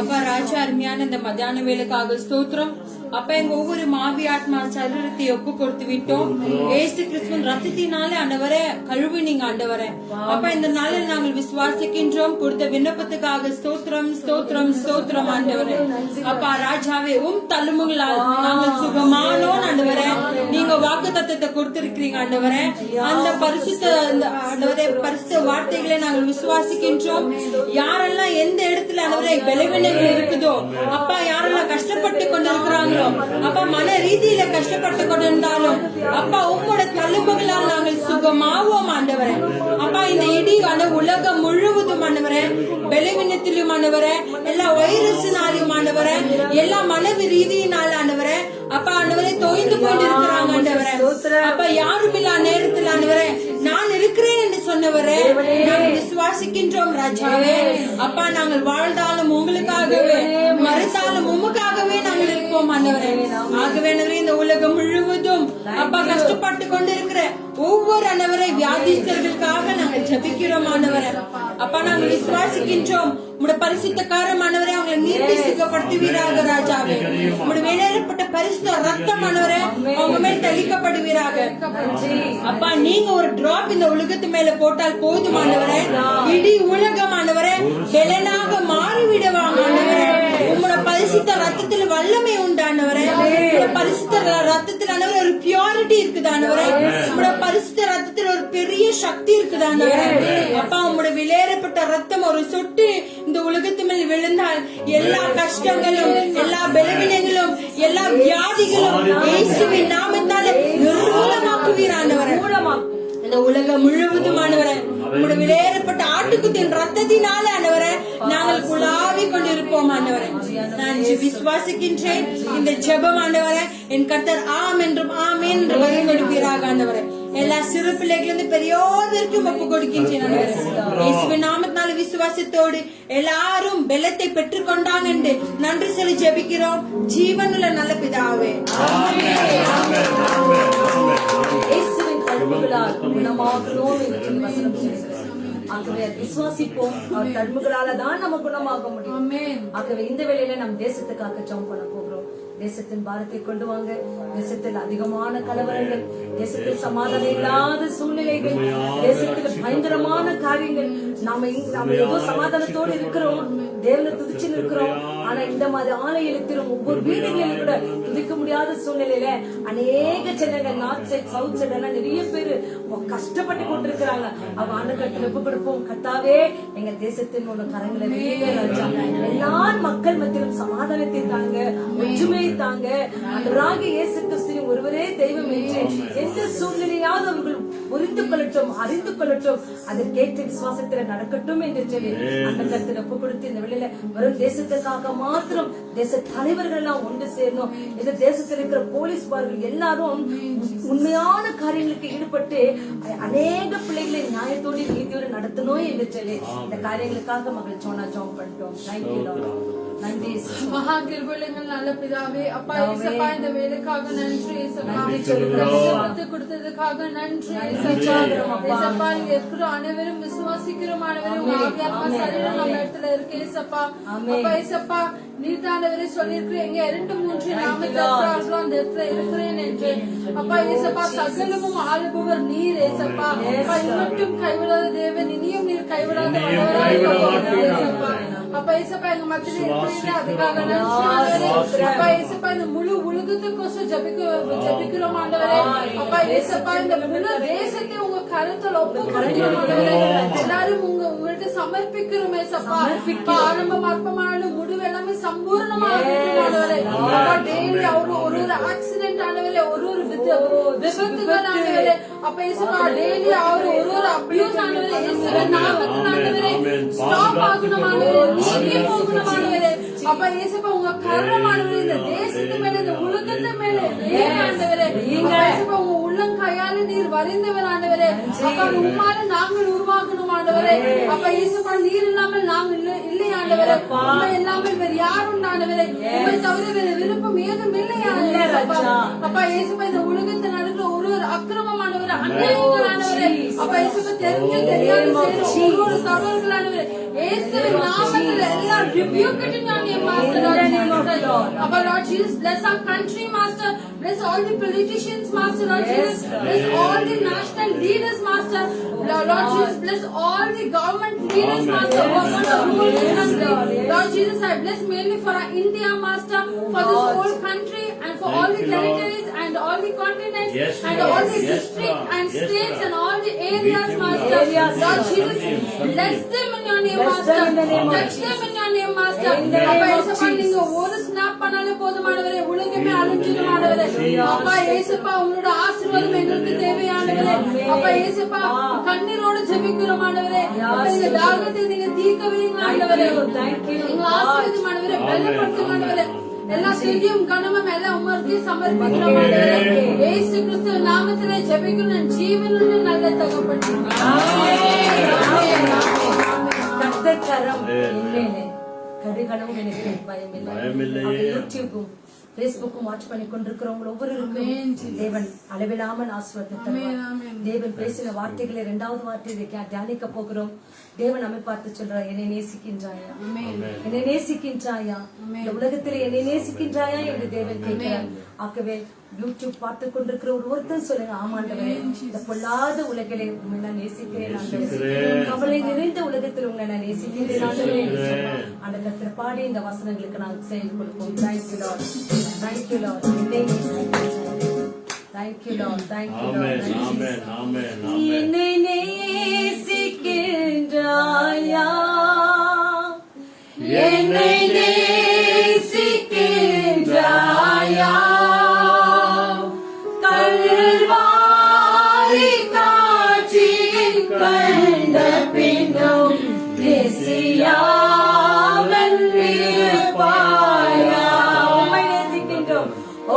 அப்பா ராஜா, அருமையான இந்த மத்தியான வேலைக்காக ஸ்தோத்திரம். அப்ப எங்க ஒவ்வொரு மாவி ஆத்மா சரீரத்தை ஒப்பு கொடுத்து விட்டோம். ஏசு கிறிஸ்துவின் ரத்தத்தினாலே ஆண்டவரே கழுவினீங்க ஆண்டவரே. அப்ப இந்த நாளில் நாங்கள் விசுவாசிக்கின்றோம். கொடுத்த விண்ணப்பத்துக்காக ஸ்தோத்திரம் ஸ்தோத்திரம் ஸ்தோத்திரம் ஆண்டவரே. அப்பா ராஜாவே, தள்ளுமுகளால் நாங்கள் சுகமானோம் ஆண்டவரே. நீங்க வாக்கு தத்தத்தை கொடுத்திருக்கிறீங்க ஆண்டவரே. அந்த பரிசுத்த ஆண்டவரே பரிசுத்த வார்த்தைகளை நாங்கள் விசுவாசிக்கின்றோம். யாரெல்லாம் எந்த இடத்துல ஆண்டவரே பலவீனங்கள் இருக்குதோ, அப்பா யாரெல்லாம் கஷ்டப்பட்டு கொண்டிருக்கிறாங்களோ, அப்பா மன ரீதியில கஷ்டப்பட்டு கொண்டிருந்தாலும் அப்பா உங்களோட தள்ளுமுகளால் நாங்கள் சுகமாவோம் ஆண்டவரே. அப்பா இந்த இடி உலகம் முழுவதும் ஆண்டவரே பலவீனத்திலும் ஆண்டவரே, எல்லா வைரஸினாலும் ஆண்டவரே, எல்லா மன ரீதியினால் ஆண்டவரே அப்பா ஆண்டவரே தோய்ந்து கொண்டிருக்கிறாங்க ஆண்டவரே. அப்ப யாரும் இல்லா நேரத்தில் ஆண்டவரே நான் இருக்கிறேன் என்று சொன்னவரே நாங்கள் விசுவாசிக்கின்றோம் ராஜாவே. அப்பா நாங்கள் வாழ்ந்தாலும் உங்களுக்காகவே, மறுத்தாலும் உமக்காகவே நாங்கள் இருப்போம் ஆண்டவரே. ஆகவே இந்த உலகம் முழுவதும் அப்பா கஷ்டப்பட்டு கொண்டிருக்கிற ஒவ்வொரு ஆண்டவரை வியாதிஸ்தர்களுக்காக நாங்கள் ஜெபிக்கிறோம் ஆண்டவரே. அப்பா நாங்கள் விசுவாசிக்கின்றோம். உங்களுடைய பரிசுத்த காரமானவரே அவங்களை நீட்டி சுகப்படுத்துவீராக ராஜாவே. உங்களுடைய வெளியேறப்பட்ட பரிசுத்த ரத்தமானவரே அவங்க மேல் தெளிக்கப்படுவீராக. அப்பா நீங்க ஒரு டிராப் இந்த உலகத்து மேல போட்டால் போதுமானவரே, இடி உலகமானவரே பெலனாக மாறிவிடுவாங்க ஆண்டவரே. உங்களோட பரிசுத்த ரத்தத்துல வல்லமை உண்டானவரே. பரிசுத்த ரத்தத்துல ஆண்டவரே ஒரு பியூரிட்டி இருக்குதானவரே. உங்களோட பரிசுத்த ரத்தத்துல ஒரு பெரிய சக்தி இருக்குதானவரே. அப்பா உங்களோட வெளியேறப்பட்ட ரத்தம் ஒரு சொட்டு இந்த உலகத்து மேல் விழுந்தால் எல்லா கஷ்டங்களும், எல்லா பலவீனங்களும், எல்லா வியாதிகளும் இயேசுவின் நாமத்தாலே நிர்மூலமாக்குவீரானவரே. இந்த உலகம் முழுவதும் ஆண்டவரே உங்களுடைய வெளியேறப்பட்ட ஆட்டுக்குத்தின் ரத்தத்தினால ஆண்டவரே நாங்கள் குழாவி கொண்டிருப்போம் ஆண்டவரே. நான் விசுவாசிக்கின்றேன். இந்த ஜெபம் ஆண்டவரே என் கர்த்தர் ஆம் என்றும் ஆமேன் என்று பதில் கொடுப்பீராக ஆண்டவரே. எல்லா சிறு பிள்ளைகளிருந்து பெரியோதற்கும் ஒப்பு கொடுக்கின்றேன் ஆண்டவரே. இயேசுவின் நாமத்தினால விசுவாசத்தோடு எல்லாரும் பெலத்தை பெற்றுக் கொண்டாங்க என்று நன்றி சொல்லி ஜெபிக்கிறோம் ஜீவனுள்ள நல்ல பிதாவே. ஆகவே விசுவாசிப்போம். அவர் தழும்புகளால தான் நம்ம குணமாக முடியும். ஆகவே இந்த வேளையில நம் தேசத்துக்காக ஜெபம் பண்ண போகிறோம். தேசத்தின் பாரத்தை கொண்டு வாங்க. தேசத்தில் அதிகமான கலவரங்கள், தேசத்தில் சமாதானம் இல்லாத சூழ்நிலைகள், தேசத்தில் பயங்கரமான காரியங்கள். நாம ஏதோ சமாதானத்தோடு இருக்கிறோம், தேவனை துதிச்சு இருக்கிறோம். ஆனா இந்த மாதிரி ஆலயத்திலும் ஒவ்வொரு வீடுகளிலும் கூட துதிக்க முடியாத சூழ்நிலையில அநேக ஜனங்கள் நார்த் சைட் சவுத் சைட் எல்லாம் நிறைய பேரு கஷ்டப்பட்டு கொண்டிருக்கிறாங்க. அவங்க ஆண்டுகளுக்கு ஒப்பு கொடுப்போம். கர்த்தாவே எங்க தேசத்தின் ஒரு கரங்களை எல்லா மக்கள் மத்தியிலும் சமாதானத்தை தாங்க, ஒற்றுமை தாங்க. அந்த இயேசு கிறிஸ்துவின் ஒருவரே தெய்வம் என்று எந்த சூழ்நிலையாவது அவர்கள் புரிந்து கொள்ளட்டும், அறிந்து கொள்ளட்டும், அதற்கேற்ற விசுவாசத்தில் நடக்கட்டும் என்று சொல்லி அந்த கருத்தில் ஒப்பு கொடுத்து இந்த வெளியில வரும் தேசத்துக்காக மாத்திரம் தேச தலைவர்கள் எல்லாம் ஒன்று சேரணும். இந்த தேசத்தில் இருக்கிற போலீஸ்காரர்கள் எல்லாரும் உண்மையான காரியங்களுக்கு ஈடுபட்டு அநேக பிள்ளைகளை நியாயத்தோடு நீதியோடு நடத்தணும் என்று சொல்லி இந்த காரியங்களுக்காக மகள் சோனா ஜெபம் பண்ணிட்டோம். தேங்க்யூ. நன்றி மகா கிருபைகள் நல்ல பிதாவே. அப்பா இயேசப்பா இந்த வேலைக்காக நன்றி இயேசப்பா. கொடுத்ததுக்காக நன்றி இயேசப்பா. இங்க இருக்கிற அனைவரும் விசுவாசிக்கிறோம் அனைவரும் ஆவியாத்மா சரீரம் நம்ம இடத்துல இருக்கு இயேசப்பா. அப்பா இயேசப்பா நீர்தாண்டவரே சொல்லியிருக்கிறேன் எங்க 2-3 நாமத்தில் அந்த இடத்துல இருக்கிறேன் என்று. அப்பா இயேசப்பா சகலமும் ஆளுபவர் நீர் இயேசப்பா. மட்டும் கைவிடாத தேவன், இனியும் நீர் கைவிடாத இயேசப்பா. அப்பா இயேசப்பா எங்க மத்தியில இருக்கிறீங்க, அதுக்காக நன்றி. அப்பா இயேசப்பா இந்த முழு உலகத்துக்கோசம் ஜபிக்கிறோம் ஆண்டவரே. அப்பா இயேசப்பா இந்த முழு தேசத்தை உங்க கருத்தில் ஒப்பு கொடுக்கிறோம். எல்லாரும் உங்கள்கிட்ட சமர்ப்பிக்கிறோம் இயேசப்பா. ஆரம்பம் அற்பமானாலும் முடிவு எல்லாமே சம்பூர்ணமாக டெய்லி அவங்க ஒரு ஆக்சிடென்ட் ஆண்டவரே ஒரு விபத்துகள் ஆண்டவரே அப்ப இயேசுவா டெய்லி அவர் ஒரு அபியூஸ் ஆண்டவரே இயேசுவின் நாமத்தில் ஆண்டவரே ஸ்டாப் ஆகணும் ஆண்டவரே நீங்கி போகணும் ஆண்டவரே அப்ப இயேசுவா உங்க கரமானவரே இந்த தேசத்து மேல இந்த உலகத்து மேல ஆண்டவரே இயேசுவா உங்க உள்ளங்கையால நீர் வரைந்தவர் ஆண்டவரே அப்ப உம்மால நாங்கள் உருவாக்கணும் ஆண்டவரே அப்ப இயேசுவா நீர் இல்லாமல் நாங்கள் இல்லை ஆண்டவரே உம்மை இல்லாமல் வேற யாரும் ஆண்டவரே உம்மை தவிர வேற விருப்பம் ஏதும் இல்லை ஆண்டவரே அப்ப இயேசுவா இந்த உலகத்தில் நடக்கிற ஒரு அக்கிரமமானவரே அநியாயங்கள் ஆண்டவரே அப்ப இயேசுவா தெரிஞ்சு தெரியாத செய்யற ஒரு தவறுகள் ஆண்டவரே இயேசுவின் நாமத்தில் எல்லாம் rebuke it in your name master Lord. Abba Lord Jesus, bless our country master, bless all the politicians master Lord Jesus, bless all the national leaders master Lord Jesus, bless all the government leaders master over the whole country Lord Jesus. I bless mainly for our India master, for this whole country and for all the territories and all the continents and all the districts and states and all the areas master Lord Jesus, bless them in your name master, touch them in your name master. அப்பா இயேசுப்பா நீங்க ஒரு ஸ்னாப் பண்ணாலே போதுமானவரே உலகமே அழிஞ்சிடும் ஆண்டவரே அப்பா இயேசுப்பா உங்களோட ஆசீர்வாதம் எங்களுக்கு தேவையானவரே அப்பா இயேசுப்பா கண்ணீரோடு ஜெபிக்கிறோம் ஆண்டவரே அப்பா இந்த தாகத்தை நீங்க தீர்க்க வைங்க ஆண்டவரே எங்க ஆசீர்வாதம் ஆண்டவரே பலப்படுத்தும் ஆண்டவரே எல்லா துதியும் கனமும் எல்லாம் உமக்கு சமர்ப்பிக்கிறோம் ஆண்டவரே இயேசு கிறிஸ்து நாமத்திலே ஜெபிக்கிறோம் ஜீவனுள்ள நல்ல தகப்பனே ஆமென் கர்த்தர் கரம் என்னே கடுகளவும் எனக்கு பயமில்லை. யூடியூபும் பேஸ்புக்கும் வாட்ச் பண்ணி கொண்டிருக்கிறவங்க ஒவ்வொருவருக்கும் தேவன் அளவில்லாமல் ஆசீர்வாதத்தை தேவன் பேசின வார்த்தைகளை 2வது வார்த்தையை தியானிக்க போகிறோம். தேவன் நம்மை பார்த்து சொல்றார், என்னை நேசிக்கின்றாயா, என்னை நேசிக்கின்றாயா, இந்த உலகத்தில் என்னை நேசிக்கின்றாயா என்று தேவன் கேட்கிறார். ஆகவே யூடியூப் பார்த்து கொண்டிருக்கிற ஒருத்தன் சொல்லுங்க, ஆமாண்டவரே இந்த பொல்லாத உலகிலே உங்களை நான் நேசிக்கிறேன் ஆண்டவரே, கவலை நிறைந்த உலகத்தில் உங்களை நான் நேசிக்கிறேன் ஆண்டவரே. அந்த கர்த்தர் பாடி இந்த வசனங்களுக்கு நாங்கள் செய்து கொடுப்போம். Thank you Lord, thank you Lord, thank you Lord, thank you Lord. என்னை நேசிக்கின்றாயா, என்னை நேசிக்கின்றாயா, கல்வாரி காட்சியில் கண்ட பின்னும் நேசியாமல் இருப்பாயா. உம்மை நேசிக்கின்றோம்,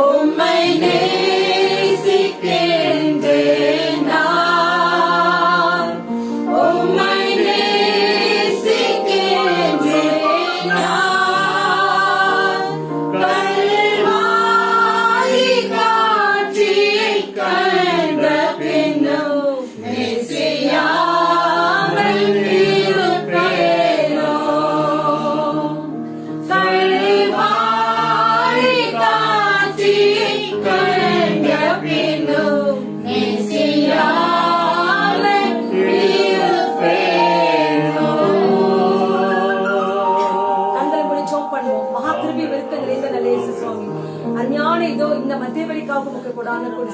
உம்மை நேசிக்கின்றேன் நான், உம்மை நேசிக்கின்றேன் நான், கல்வாரி காட்சியில் கண்ட பின்னும் நேசியாமல் இருப்பேனோ, கல்வாரி காட்சியில் கண்ட பின்னும் நேசியாமல் இருப்பேனோ. கண்களை மூடி ஜெபம் பண்ணுவோம். மகா கிருபை விருத்த நிறைந்த நல்ல இயேசு சுவாமி, அஞ்ஞான இதோ இந்த மத்திய வழிக்காக உமக்கு கொடான கொடி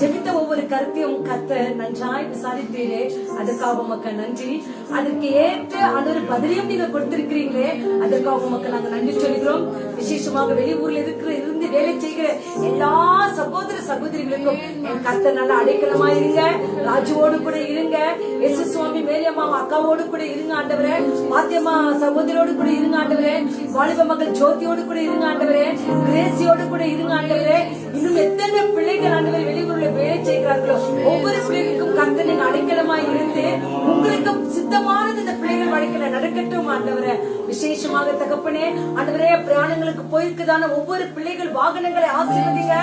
ஜெபித்த ஒவ்வொரு கருத்தையும் கர்த்தர் நன்றாய் விசாரித்தீரே, அதற்காக உமக்கு நன்றி. அதற்கு ஏற்ற அந்த பதிலையும் நீங்க கொடுத்திருக்கிறீங்களே, அதற்காக உமக்கு நாங்க நன்றி சொல்கிறோம். விசேஷமாக வெளியூர்ல இருந்து வேலை செய்கிற எல்லா சகோதர சகோதரிகளுக்கும் என் கர்த்தர் நல்ல அடைக்கலமா இருங்க, ராஜுவோடு கூட இருங்க, இயேசு சுவாமி மேரியம்மா அக்காவோடு கூட இருங்க ஆண்டவரே, பாத்தியம்மா சகோதரியோடு கூட இருங்க ஆண்டவரே, வாலிப மகள் ஜோதியோடு கூட இருங்க ஆண்டவரே, கிரேசியோடு கூட இருங்க ஆண்டவரே. இன்னும் எத்தனை பிள்ளைகள் ஆண்டவரை வெளியூர்ல வேலை செய்கிறார்களோ ஒவ்வொரு பிள்ளைகளுக்கும் கர்த்தர் நீங்க அடைக்கலமா இருந்து உங்களுக்கு சித்தமானது இந்த பிள்ளைகள் வாழ்க்கையில நடக்கட்டும் ஆண்டவரே. விசேஷமாக தகப்பனே ஆண்டவரே, பிரயாணங்களுக்கு போயிருக்குதான ஒவ்வொரு பிள்ளைகள் வாகனங்களை ஆசீர்வதிங்க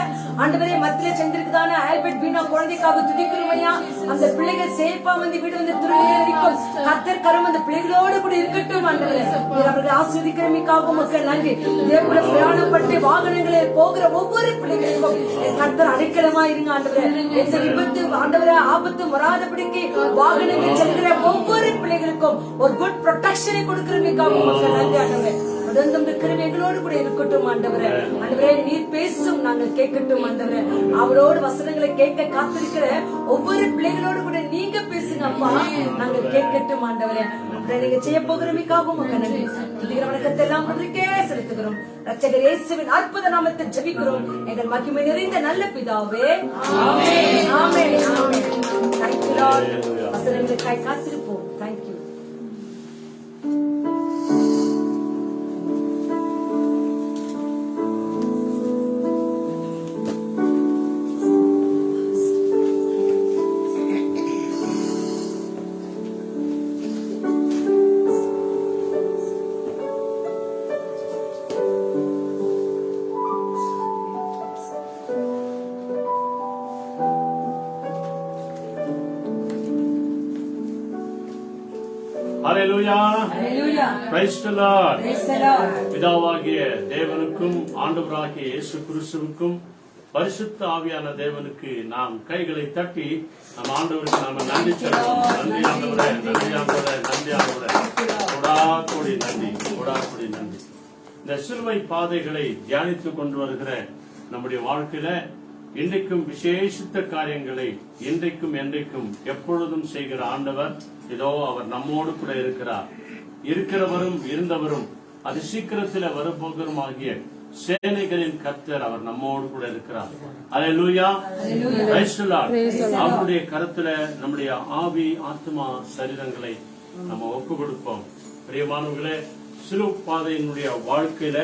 ஆண்டவரே. மத்தியில சென்றிருக்குதான ஆல்பர்ட் பீனா குழந்தைக்காக துதிக்கிறோமையா, அந்த பிள்ளைகள் சேஃபா வந்து வீடு வந்து திரும்பிக்கும் கர்த்தர் கரம் அந்த பிள்ளைகளோடு கூட இருக்கட்டும் ஆண்டவரே. அவர்களை ஆசீர்வதிக்கிறமைக்காக மக்கள் நன்றி. இதேபோல பிரயாணப்பட்டு வாகனங்களில் போகிற ஒவ்வொரு பிள்ளைகளுக்கும் கர்த்தர் அடைக்கலமா இருங்க ஆண்டவரே. எந்த விபத்து ஆண்டவரே ஆபத்து வராதபடிக்கு வாகனங்கள் செல்கிற ஒவ்வொரு பிள்ளைகளுக்கும் ஒரு குட் ப்ரொடெக்ஷனை கொடுக்கிறமைக்காக மக்கள் நன்றி ஆண்டவரே. தொடர்ந்து உங்க கிருபை எங்களோடு கூட இருக்கட்டும் ஆண்டவரே. ஆண்டவரே நீர் பேசும், நாங்கள் கேட்கட்டும் ஆண்டவரே. அவரோடு வசனங்களை கேட்க காத்திருக்கிற ஒவ்வொரு பிள்ளைகளோடு கூட நீங்க பேசுங்க அப்பா, நாங்கள் கேட்கட்டும் ஆண்டவரே. நீங்க செய்ய போகிறமைக்காகவும் வணக்கத்தை எல்லாம் ஒன்றுக்கே செலுத்துகிறோம். ரட்சகர் இயேசுவின் அற்புத நாமத்தில் ஜெபிக்கிறோம் எங்கள் மகிமை நிறைந்த நல்ல பிதாவே. ஆமென், amen, amen. Thank you Lord. வசனங்களுக்காய் காத்திருப்போம். Thank you. Hallelujah. Hallelujah. Praise the Lord. Praise the Lord. பிதாவாகிய தேவனுக்கும் ஆண்டவராகிய இயேசு கிறிஸ்துவுக்கும் பரிசுத்த ஆவியான தேவனுக்கு நாம் கைகளை தட்டி நம் ஆண்டவருக்கு நாம நன்றி சொல்றோம். நன்றி ஆண்டவரே, நன்றி ஆண்டவரே, நன்றி ஆண்டவரே. கோடாகோடி நன்றி, கோடாகோடி நன்றி. இந்த சிலுவை பாதைகளை தியானித்துக் கொண்டு வருகிற நம்முடைய வாழ்க்கையில இன்றைக்கும் விசேஷித்த காரியங்களை இன்றைக்கும் என்றைக்கும் எப்பொழுதும் செய்கிற ஆண்டவர் இதோ அவர் நம்மோடு கூட இருக்கிறார். இருக்கிறவரும் இருந்தவரும் அது சீக்கிரத்தில் வரப்போகிறோம் ஆகிய சேனைகளின் கர்த்தர் அவர் நம்மோடு கூட இருக்கிறார். அல்லேலூயா. Praise the Lord. அவருடைய கரத்துல நம்முடைய ஆவி ஆத்மா சரீரங்களை நம்ம ஒப்பு கொடுப்போம். பிரியமானவர்களே, சிலுவை பாதையினுடைய வாழ்க்கையில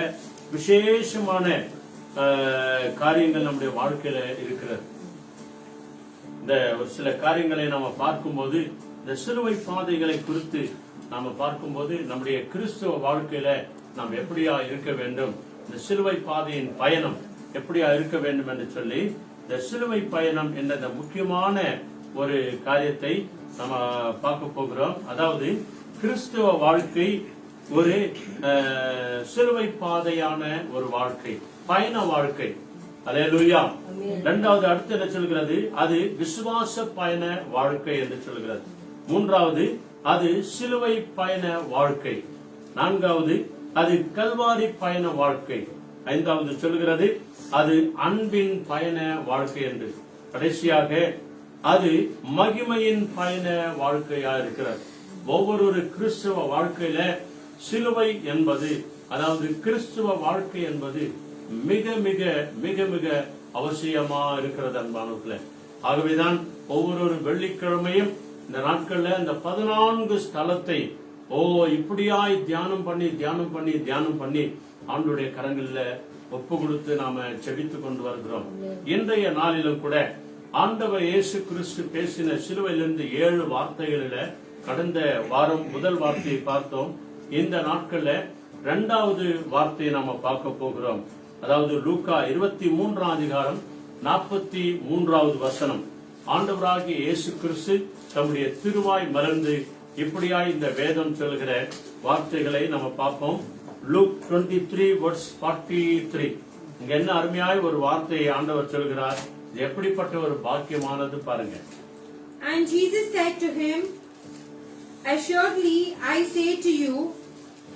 விசேஷமான காரியங்கள் நம்முடைய வாழ்க்கையில இருக்கிறது. இந்த ஒரு சில காரியங்களை நாம பார்க்கும்போது இந்த சிலுவை பாதைகளை குறித்து நாம பார்க்கும்போது நம்முடைய கிறிஸ்துவ வாழ்க்கையில நாம் எப்படியா இருக்க வேண்டும், இந்த சிலுவை பாதையின் பயணம் எப்படியா இருக்க வேண்டும் என்று சொல்லி இந்த சிலுவை பயணம் என்ற இந்த முக்கியமான ஒரு காரியத்தை நம்ம பார்க்க போகிறோம். அதாவது கிறிஸ்துவ வாழ்க்கை ஒரு சிலுவை பாதையான ஒரு வாழ்க்கை, பயண வாழ்க்கை. அல்லேலூயா. இரண்டாவது அடுத்து என்ன சொல்கிறது, அது விசுவாச பயண வாழ்க்கை என்று சொல்கிறது. மூன்றாவது அது சிலுவை பயண வாழ்க்கை. நான்காவது அது கல்வாரி பயண வாழ்க்கை. ஐந்தாவது சொல்கிறது அது அன்பின் பயண வாழ்க்கை என்று. கடைசியாக அது மகிமையின் பயண வாழ்க்கையா இருக்கிறது. ஒவ்வொரு கிறிஸ்துவ வாழ்க்கையில சிலுவை என்பது, அதாவது கிறிஸ்துவ வாழ்க்கை என்பது மிக மிக மிக மிக அவசியமா இருக்கிறது அன்பானவர்களே. ஆகவேதான் ஒவ்வொரு வெள்ளிக்கிழமையும் இந்த நாட்கள்ல இந்த 14 ஸ்தலத்தை இப்படியாய் தியானம் பண்ணி தியானம் பண்ணி தியானம் பண்ணி ஆண்டுடைய கரங்கள்ல ஒப்பு கொடுத்து நாம செபித்துக் கொண்டு வருகிறோம். இன்றைய நாளிலும் கூட ஆண்டவர் இயேசு கிறிஸ்து பேசின சிலுவையிலிருந்து 7 வார்த்தைகளில கடந்த வாரம் முதல் வார்த்தையை பார்த்தோம். இந்த நாட்கள்ல 2வது வார்த்தையை நாம பார்க்க போகிறோம். அதாவது லூக்கா 23ஆம் அதிகாரம் 43வது வசனம். ஆண்டவராகிய இயேசு கிறிஸ்து தம்முடைய திருவாய் மலர்ந்து இப்படியாய் இந்த வேதம் சொல்கிற வார்த்தைகளை நம்ம பார்ப்போம். லூக் 23:43. இங்க என்ன அருமையாய் ஒரு வார்த்தையை ஆண்டவர் சொல்கிறார். இது எப்படிப்பட்ட ஒரு பாக்கியமானது பாருங்க. And Jesus said to him, Assuredly I say to you,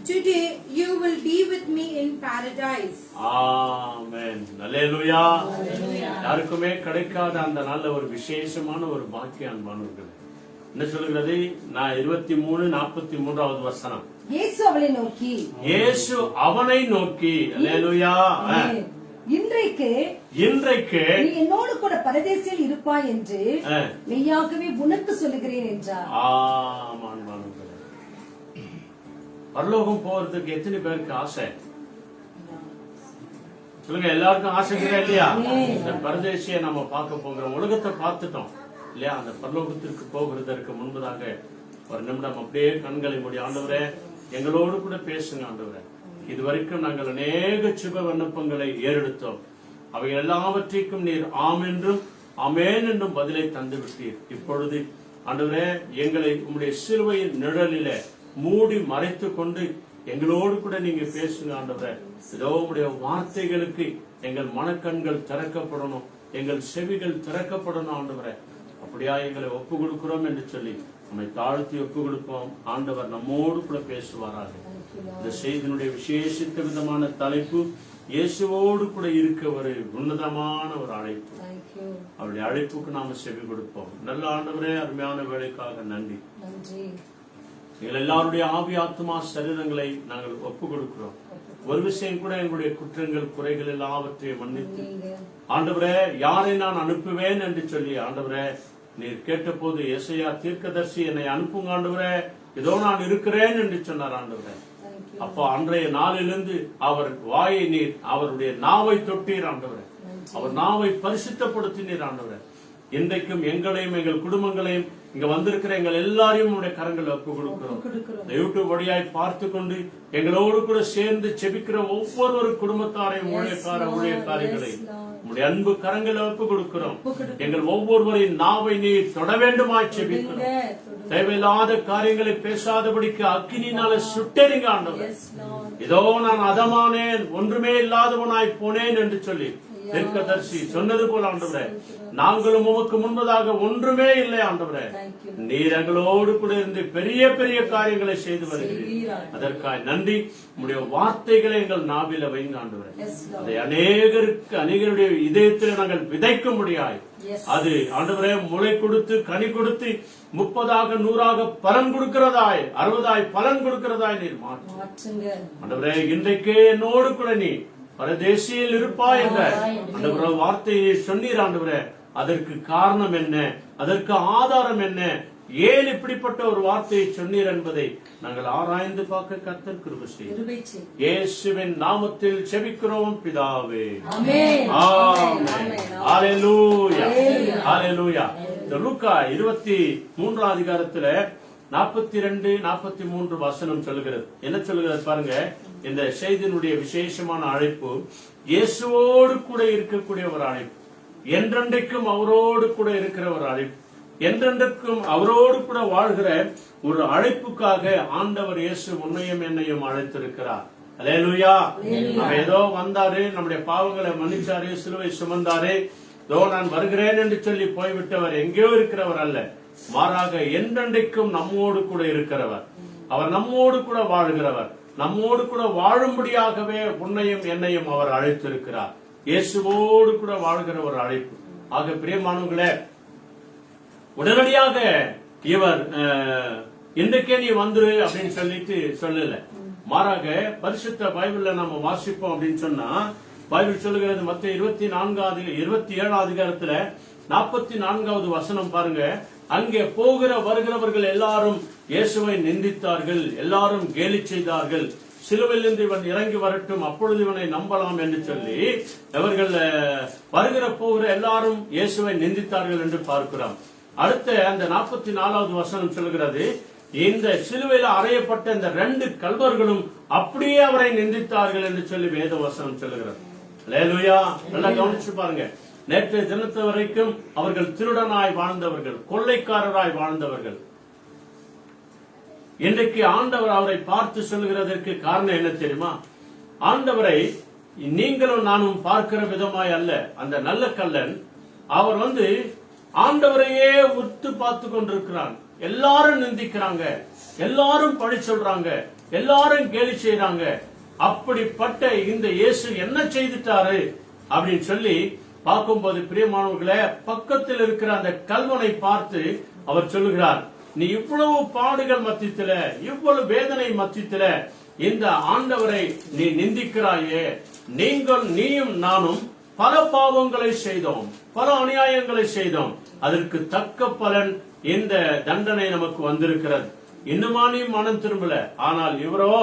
today you will be with me in paradise. ஆமென். அல்லேலூயா. யாருக்குமே கிடைக்காத அந்த நல்ல ஒரு விசேஷமான ஒரு பாக்கியம் அன்பானவர்களே. என்ன சொல்கிறது? நான் 23:43வது வசனம். இயேசு அவளை நோக்கி, இயேசு அவனை நோக்கி, அல்லேலூயா, இன்றைக்கு நீ என்னோடு கூட பரதேசில் இருப்பாய் என்று மெய்யாகவே உனக்கு சொல்லுகிறேன் என்றார். பரலோகம் போறதுக்கு எத்தனை பேருக்கு ஆசை சொல்லுங்க? எல்லாருக்கும் ஆசை இல்லையா? இந்த பரதேசியை நம்ம பார்க்க போகிறோம். உலகத்தை பார்த்துட்டோம் இல்லையா? அந்த பரலோகத்திற்கு போகிறதற்கு முன்பதாக ஒரு நிமிடம் அப்படியே கண்களை மூடி, ஆண்டவரே எங்களோடு கூட பேசுங்க ஆண்டவரே. இதுவரைக்கும் நாங்கள் அநேக சுப விண்ணப்பங்களை ஏறெடுத்தோம். அவை எல்லாவற்றிற்கும் நீர் ஆம் என்றும் ஆமேன் என்றும் பதிலை தந்து விட்டீர். இப்பொழுது ஆண்டவரே எங்களை உங்களுடைய சிலுவையின் நிழலில மூடி மறைத்து கொண்டு எங்களோடு கூட நீங்க பேசுங்க ஆண்டவரே. ஏதோ உங்களுடைய வார்த்தைகளுக்கு எங்கள் மனக்கண்கள் திறக்கப்படணும், எங்கள் செவிகள் திறக்கப்படணும் ஆண்டவரே. அப்படியா எங்களை ஒப்பு கொடுக்கிறோம் என்று சொல்லி நம்மை தாழ்த்தி ஒப்பு கொடுப்போம். ஆண்டவர் நம்மோடு கூட பேசுவாராக. இந்த செய்தியினுடைய விசேஷித்த விதமான தலைப்பு இயேசுவோடு கூட இருக்க ஒரு உன்னதமான ஒரு அழைப்பு. அவருடைய அழைப்புக்கு நாம செவி கொடுப்போம். நல்ல ஆண்டவரே, அருமையான வேலைக்காக நன்றி. எங்கள் எல்லாருடைய ஆவி ஆத்மா சரீரங்களை நாங்கள் ஒப்பு கொடுக்கிறோம். ஒரு விஷயம் கூட எங்களுடைய குற்றங்கள் குறைகள் எல்லாவற்றையும் மன்னித்து ஆண்டவரே, யாரை நான் அனுப்புவேன் என்று சொல்லி ஆண்டவரே நீர் கேட்ட போது ஏசாயா தீர்க்கதரிசி என்னை அனுப்புங்க ஆண்டவரே, இதோ நான் இருக்கிறேன் என்று சொன்னார் ஆண்டவரே. அப்போ அன்றைய நாளிலிருந்து அவர் வாயை நீர் அவருடைய நாவை தொட்டீர் ஆண்டவரே. அவர் நாவை பரிசுத்தப்படுத்தினீர் ஆண்டவரே. இன்றைக்கும் எங்களையும் எங்கள் குடும்பங்களையும் இங்க வந்திருக்கிற எங்கள் எல்லாரையும் உங்களுடைய கரங்களை ஒப்பு கொடுக்கிறோம். யூடியூப் வழியாய் பார்த்து கொண்டு எங்களோடு கூட சேர்ந்து செபிக்கிற ஒவ்வொரு குடும்பத்தாரையும் ஊழியக்காரிகளை உங்களுடைய அன்பு கரங்களை ஒப்பு கொடுக்கிறோம். எங்கள் ஒவ்வொருவரின் நாவை நீர் தொட வேண்டுமாய் செபிக்கிறோம். தேவையில்லாத காரியங்களை பேசாதபடிக்கு அக்கினினால சுட்டெரிங்க ஆண்டவர். இதோ நான் அதமானேன், ஒன்றுமே இல்லாதவனாய் போனேன் என்று சொல்லி தீர்க்கதரிசி சொன்னது போல ஆண்டவரே, நாங்களும் உமக்கு முன்பதாக ஒன்றுமே இல்லை ஆண்டவரே. நீர் எங்களோடு கூட இருந்து பெரிய பெரிய காரியங்களை செய்து வருகிறீர். அதற்காக நன்றி. உங்களுடைய வார்த்தைகளை எங்கள் நாவில வைங்க ஆண்டவரே. அதை அநேகருடைய இதயத்தில் நாங்கள் விதைக்க முடியாது. அது ஆண்டவரே முளை கொடுத்து கனி கொடுத்து 30 100 பலன் கொடுக்கிறதாய் 60 பலன் கொடுக்கிறதாய் நீர் மாற்றுங்க ஆண்டவரே. இன்றைக்கே என்னோடு கூட நீ பரதேசியில் இருப்பாய் என்ற அந்த வார்த்தையை சொன்னீர் ஆண்டவரே. அதற்கு காரணம் என்ன, அதற்கு ஆதாரம் என்ன, ஏன் இப்படிப்பட்ட ஒரு வார்த்தையை சொன்னீர் என்பதை நாங்கள் ஆராய்ந்து பார்க்க கர்த்தர் கிருபை செய்யும். இயேசுவின் நாமத்தில் செபிக்கிறோம் பிதாவே, ஆமென். ஹல்லேலூயா, ஹல்லேலூயா. இந்த லூக்கா 23 அதிகாரத்துல 42 43 வசனம் சொல்லுகிறது. என்ன சொல்லுகிறது பாருங்க. இந்த செய்தியினுடைய விசேஷமான அழைப்பு இயேசுவோடு கூட இருக்கக்கூடிய ஒரு அழைப்பு, என்றென்றைக்கும் அவரோடு கூட இருக்கிற ஒரு அழைப்பு, என்றென்றைக்கும் அவரோடு கூட வாழ்கிற ஒரு அழைப்புக்காக ஆண்டவர் இயேசு உன்னையும் என்னையும் அழைத்திருக்கிறார். அல்லேலூயா. ஏதோ வந்தாரு, நம்முடைய பாவங்களை மன்னிச்சாரு, சிலுவை சுமந்தாரு, இதோ நான் வருகிறேன் என்று சொல்லி போய்விட்டவர் எங்கேயோ இருக்கிறவர் அல்ல. மாறாக என்றென்றைக்கும் நம்மோடு கூட இருக்கிறவர். அவர் நம்மோடு கூட வாழ்கிறவர். நம்மோடு கூட வாழும்படியாகவே உன்னையும் என்னையும் அவர் அழைத்திருக்கிறார். இயேசுவோடு கூட வாழ்கிற ஒரு அழைப்பு. ஆக பிரியமானவர்களே, உடனடியாக இவர் இன்றைக்கே நீ வந்துரு அப்படின்னு சொல்லிட்டு சொல்லல. மாறாக பரிசுத்த பைபிள்ல நம்ம வாசிப்போம் அப்படின்னு சொன்னா, பைபிள் சொல்லுகிறது மத்தேயு 27 அதிகாரத்துல 44வது வசனம் பாருங்க. அங்கே போகிற வருகிறவர்கள் எல்லாரும் இயேசுவை நிந்தித்தார்கள், எல்லாரும் கேலி செய்தார்கள். சிலுவையிலிருந்து இவன் இறங்கி வரட்டும், அப்பொழுது இவனை நம்பலாம் என்று சொல்லி அவர்கள் வருகிற போகிற எல்லாரும் இயேசுவை நிந்தித்தார்கள் என்று பார்க்கிறோம். அடுத்த அந்த 44வது வசனம் சொல்கிறது, இந்த சிலுவையில் அறையப்பட்ட இந்த 2 கல்வர்களும் அப்படியே அவரை நிந்தித்தார்கள் என்று சொல்லி வேத வசனம் சொல்லுகிறது. அல்லேலூயா. நல்லா கவனிச்சு பாருங்க. நேற்று தினத்து வரைக்கும் அவர்கள் திருடனாய் வாழ்ந்தவர்கள், கொள்ளைக்காரராய் வாழ்ந்தவர்கள். இன்றைக்கு ஆண்டவர் அவரை பார்த்து சொல்லுகிறதற்கு காரணம் என்ன தெரியுமா? ஆண்டவரை நீங்களும் நானும் பார்க்கிற விதமாய் அல்ல. அந்த நல்ல கள்ளன் அவர் ஆண்டவரையே உத்து பார்த்து கொண்டிருக்கிறான். எல்லாரும் நிந்திக்கிறாங்க, எல்லாரும் பழி சொல்றாங்க, எல்லாரும் கேலி செய்யறாங்க. அப்படிப்பட்ட இந்த இயேசு என்ன செய்துட்டாரு அப்படின்னு சொல்லி பார்க்கும்போது பிரியமானவர்களே, பக்கத்தில் இருக்கிற அந்த கல்வனை பார்த்து அவர் சொல்லுகிறார், நீ இவ்வளவு பாடுகள் மத்தியில, இவ்வளவு வேதனை மத்தியில இந்த ஆண்டவரை நீ நிந்திக்கிறாயே. நீயும் நானும் பல பாவங்களை செய்தோம், பல அநியாயங்களை செய்தோம். அதற்கு தக்க பலன் இந்த தண்டனை நமக்கு வந்திருக்கிறது. இன்னுமா நீ மனம் திரும்பல. ஆனால் இவரோ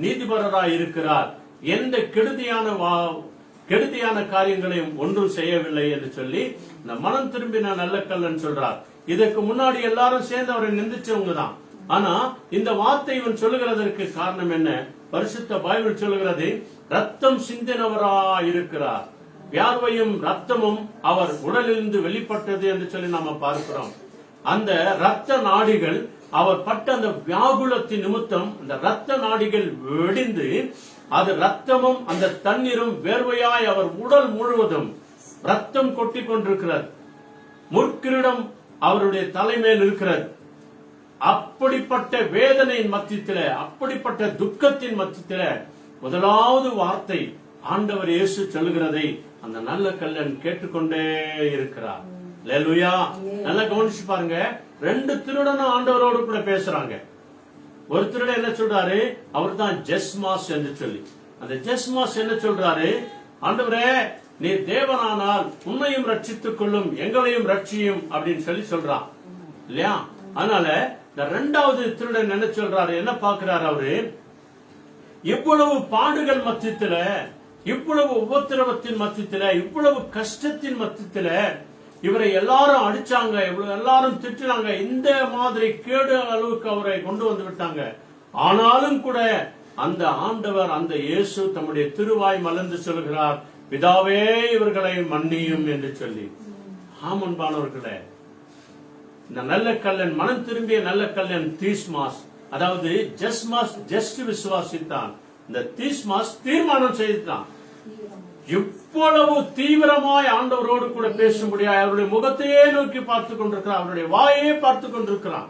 நீதிபரராய் இருக்கிறார், எந்த கெடுதியான காரியங்களையும் ஒன்றும் செய்யவில்லை என்று சொல்லி இந்த மனம் திரும்பின நல்ல கல்லன் சொல்றார். இதற்கு முன்னாடி எல்லாரும் சேர்ந்து அவரை நிந்திச்சவங்க தான். ஆனா இந்த வார்த்தை இவன் சொல்லுகிறதற்கு காரணம் என்ன? பரிசுத்த பைபிள் சொல்லுகிறது, ரத்தம் சிந்தினவராய் இருக்கிறார், வியார்வையும் ரத்தமும் அவர் உடலிலிருந்து வெளிப்பட்டது என்று சொல்லி நாம பார்க்கிறோம். அந்த ரத்த நாடிகள் அவர் பட்ட அந்த வியாகுலத்தின் நிமித்தம் அந்த ரத்த நாடிகள் வெடிந்து அது ரத்தமும் அந்த தண்ணீரும் வேர்வையாய் அவர் உடல் முழுவதும் ரத்தம் கொட்டி கொண்டிருக்கிறது. முற்கிரீடம் அவருடைய தலைமையில் இருக்கிறது. அப்படிப்பட்ட வேதனையின் மத்தியில, அப்படிப்பட்ட துக்கத்தின் மத்தியில முதலாவது வார்த்தை ஆண்டவர் இயேசு சொல்லுகிறதை அந்த நல்ல கல்லன் கேட்டுக்கொண்டே இருக்கிறார். அல்லேலூயா. நல்லா கவனிச்சு பாருங்க. 2 திருடனும் ஆண்டவரோடு கூட பேசுறாங்க. ஒரு திருடன் என்ன சொல்றாரு? அவர் தான் ஜெஸ்மாஸ் என்று சொல்லி. அந்த ஜெஸ்மாஸ் என்ன சொல்றாரு? ஆண்டவரே, நீ தேவனானால் உன்னையும் ரட்சித்துக் கொள்ளும், எங்களையும் ரட்சியும் அப்படின்னு சொல்லி சொல்றான் இல்லையா? அதனால இந்த 2வது திருடன் என்ன சொல்றாரு? என்ன பாக்குறாரு அவரு? இவ்வளவு பாடுகள் மத்தியில, இவ்வளவு உபத்திரவத்தின் மத்தியில, இவ்வளவு கஷ்டத்தின் மத்தியில இவரை எல்லாரும் அடிச்சாங்க, எல்லாரும் திட்டினாங்க, இந்த மாதிரி கேடு அளவுக்கு அவரை கொண்டு வந்து விட்டாங்க. ஆனாலும் கூட அந்த ஆண்டவர், அந்த இயேசு தம்முடைய திருவாய் மலர்ந்து சொல்கிறார், பிதாவே இவர்களை மன்னியும் என்று சொல்லி. ஆமன்பானவர்களே, இந்த நல்ல கல்லன், மனம் திரும்பிய நல்ல கல்லன் தீஸ்மாஸ், அதாவது ஜஸ்மாஸ் ஜஸ்ட் விசுவாசித்தான். இந்த தீஸ்மாஸ் தீர்மானம் செய்தான். இவ்வளவு தீவிரமாய் ஆண்டவரோடு கூட பேசும்படியா அவருடைய முகத்தையே நோக்கி பார்த்துக் கொண்டிருக்கிறான், அவருடைய வாயே பார்த்துக் கொண்டிருக்கிறான்.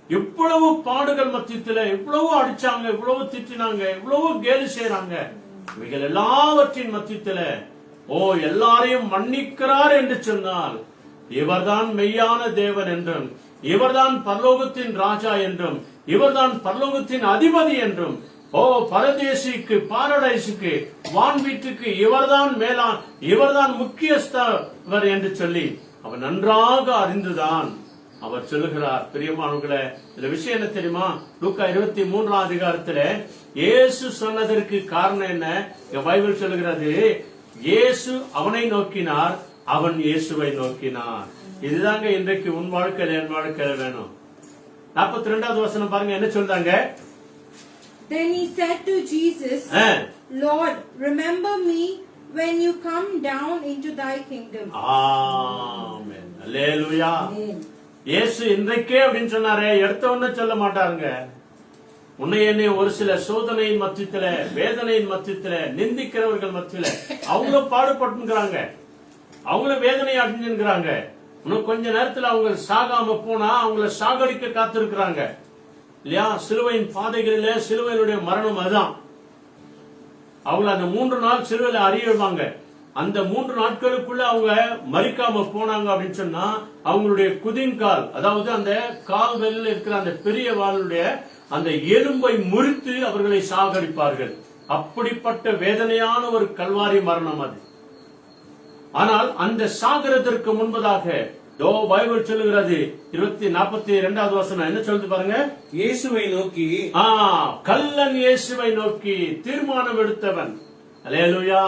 இவ்வளவு பாடுகள் மத்தியில இவ்வளவு அடிச்சாங்க, இவ்வளவு திட்டினாங்க, இவ்வளவு கேலி செய்யறாங்க. இவைகள் எல்லாவற்றின் மத்தியில எல்லாரையும் மன்னிக்கிறார் என்று சொன்னால் இவர்தான் மெய்யான தேவன் என்றும், இவர்தான் பரலோகத்தின் ராஜா என்றும், இவர்தான் பரலோகத்தின் அதிபதி என்றும், பரதேசிக்கு, பாரடைசுக்கு, வான் வீட்டுக்கு இவர்தான் மேலான், இவர்தான் முக்கியஸ்தவர் என்று சொல்லி அவர் நன்றாக அறிந்துதான் அவர் சொல்லுகிறார். பிரியமானவர்களே, இந்த விஷயம் என்ன தெரியுமா? லூக்கா 23ஆம் அதிகாரத்துல இயேசு சொன்னதற்கு காரணம் என்ன? பைபிள் சொல்லுகிறது, இயேசு அவனை நோக்கினார், அவன் இயேசுவை நோக்கினார். இதுதாங்க இன்றைக்கு உன் வாழ்க்கையில என் வாழ்க்கையில வேணும். 42வது வசனம் பாருங்க, என்ன சொல்றாங்க? Then he said to Jesus, Lord, remember me when you come down into thy kingdom. ஆமென். அல்லேலூயா. இயேசு இன்றைக்கே அப்படின்னு சொன்னாரே, எடுத்த உடனே சொல்ல மாட்டாருங்க. உன்னை என்னை ஒரு சில சோதனையின் மத்தியில, வேதனையின் மத்தியில, நிந்திக்கிறவர்கள் மத்தியில அவங்களும் பாடுபட்டுங்கிறாங்க, அவங்களும் வேதனை அடைஞ்சுங்கிறாங்க. இன்னும் கொஞ்ச நேரத்தில் அவங்க சாகாம போனா அவங்கள சாகடிக்க காத்திருக்கிறாங்க இல்லையா? சிலுவையின் பாதைகளில சிலுவையினுடைய மரணம் அதுதான். அவங்க அந்த 3 நாள் சிலுவையில அறியுவாங்க. அந்த 3 நாட்களுக்குள்ள அவங்க மறிக்காம போனாங்க அப்படின்னு சொன்னா அவங்களுடைய குதின்கால், அதாவது அந்த கால் வெளியில் இருக்கிற அந்த பெரிய வாளுடைய அந்த எலும்பை முறித்து அவர்களை சாகடிப்பார்கள். அப்படிப்பட்ட வேதனையான ஒரு கல்வாரி மரணம் அது. ஆனால் அந்த சாகரத்திற்கு முன்பதாக பைபிள் சொல்லுகிறது, 42வது வசனம் என்ன சொல்லுது பாருங்க? இயேசுவை நோக்கி, கல்லன் இயேசுவை நோக்கி தீர்மானம் எடுத்தவன். அல்லேலூயா.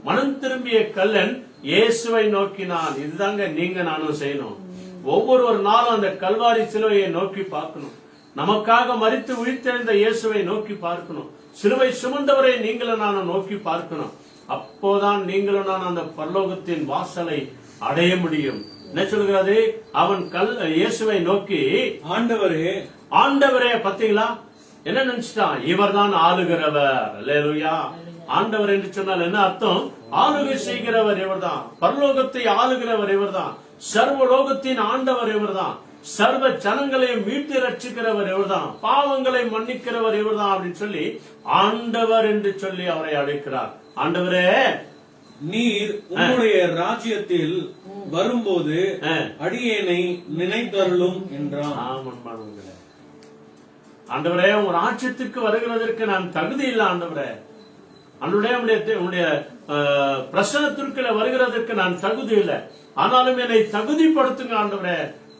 மனம் திரும்பிய கல்லன் இயேசுவை நோக்கினான். இதுதாங்க நீங்க நானும் செய்யணும். ஒவ்வொரு நாளும் அந்த கல்வாரி சிலுவையை நோக்கி பார்க்கணும். நமக்காக மரித்து உயிர்த்தெழுந்த இயேசுவை நோக்கி பார்க்கணும். சிலுவை சுமந்தவரை நீங்களும் நானும் நோக்கி பார்க்கணும். அப்போதான் நீங்களும் நான் அந்த பரலோகத்தின் வாசலை அடைய முடியும். என்ன சொல்கிறது? அவன் இயேசுவை நோக்கி, ஆண்டவரே, ஆண்டவரே. பாத்தீங்களா என்ன நினைச்சிட்டான்? இவர் தான் ஆளுகிறவர். அல்லேலூயா. ஆண்டவர் என்று சொன்னால் என்ன அர்த்தம்? ஆளுகை செய்கிறவர் இவர்தான், பரலோகத்தை ஆளுகிறவர் இவர்தான், சர்வலோகத்தின் ஆண்டவர் இவர்தான், சர்வ ஜனங்களையும் மீட்டு ரட்சிக்கிறவர் இவர்தான், பாவங்களை மன்னிக்கிறவர் இவர்தான் அப்படின்னு சொல்லி ஆண்டவர் என்று சொல்லி அவரை அழைக்கிறார். ஆண்டவரே, நீர் உம்முடைய ராஜ்யத்தில் வரும்போது அடியேனை நினைத்தருளும் என்றான். ஆண்டவரே, உங்க ராஜ்யத்துக்கு வருகிறதற்கு நான் தகுதி இல்லை. ஆண்டவரே, உன்னுடைய பிரசனத்திற்குள்ள வருகிறதற்கு நான் தகுதி இல்லை. ஆனாலும் என்னை தகுதிப்படுத்துங்க ஆண்டவரே.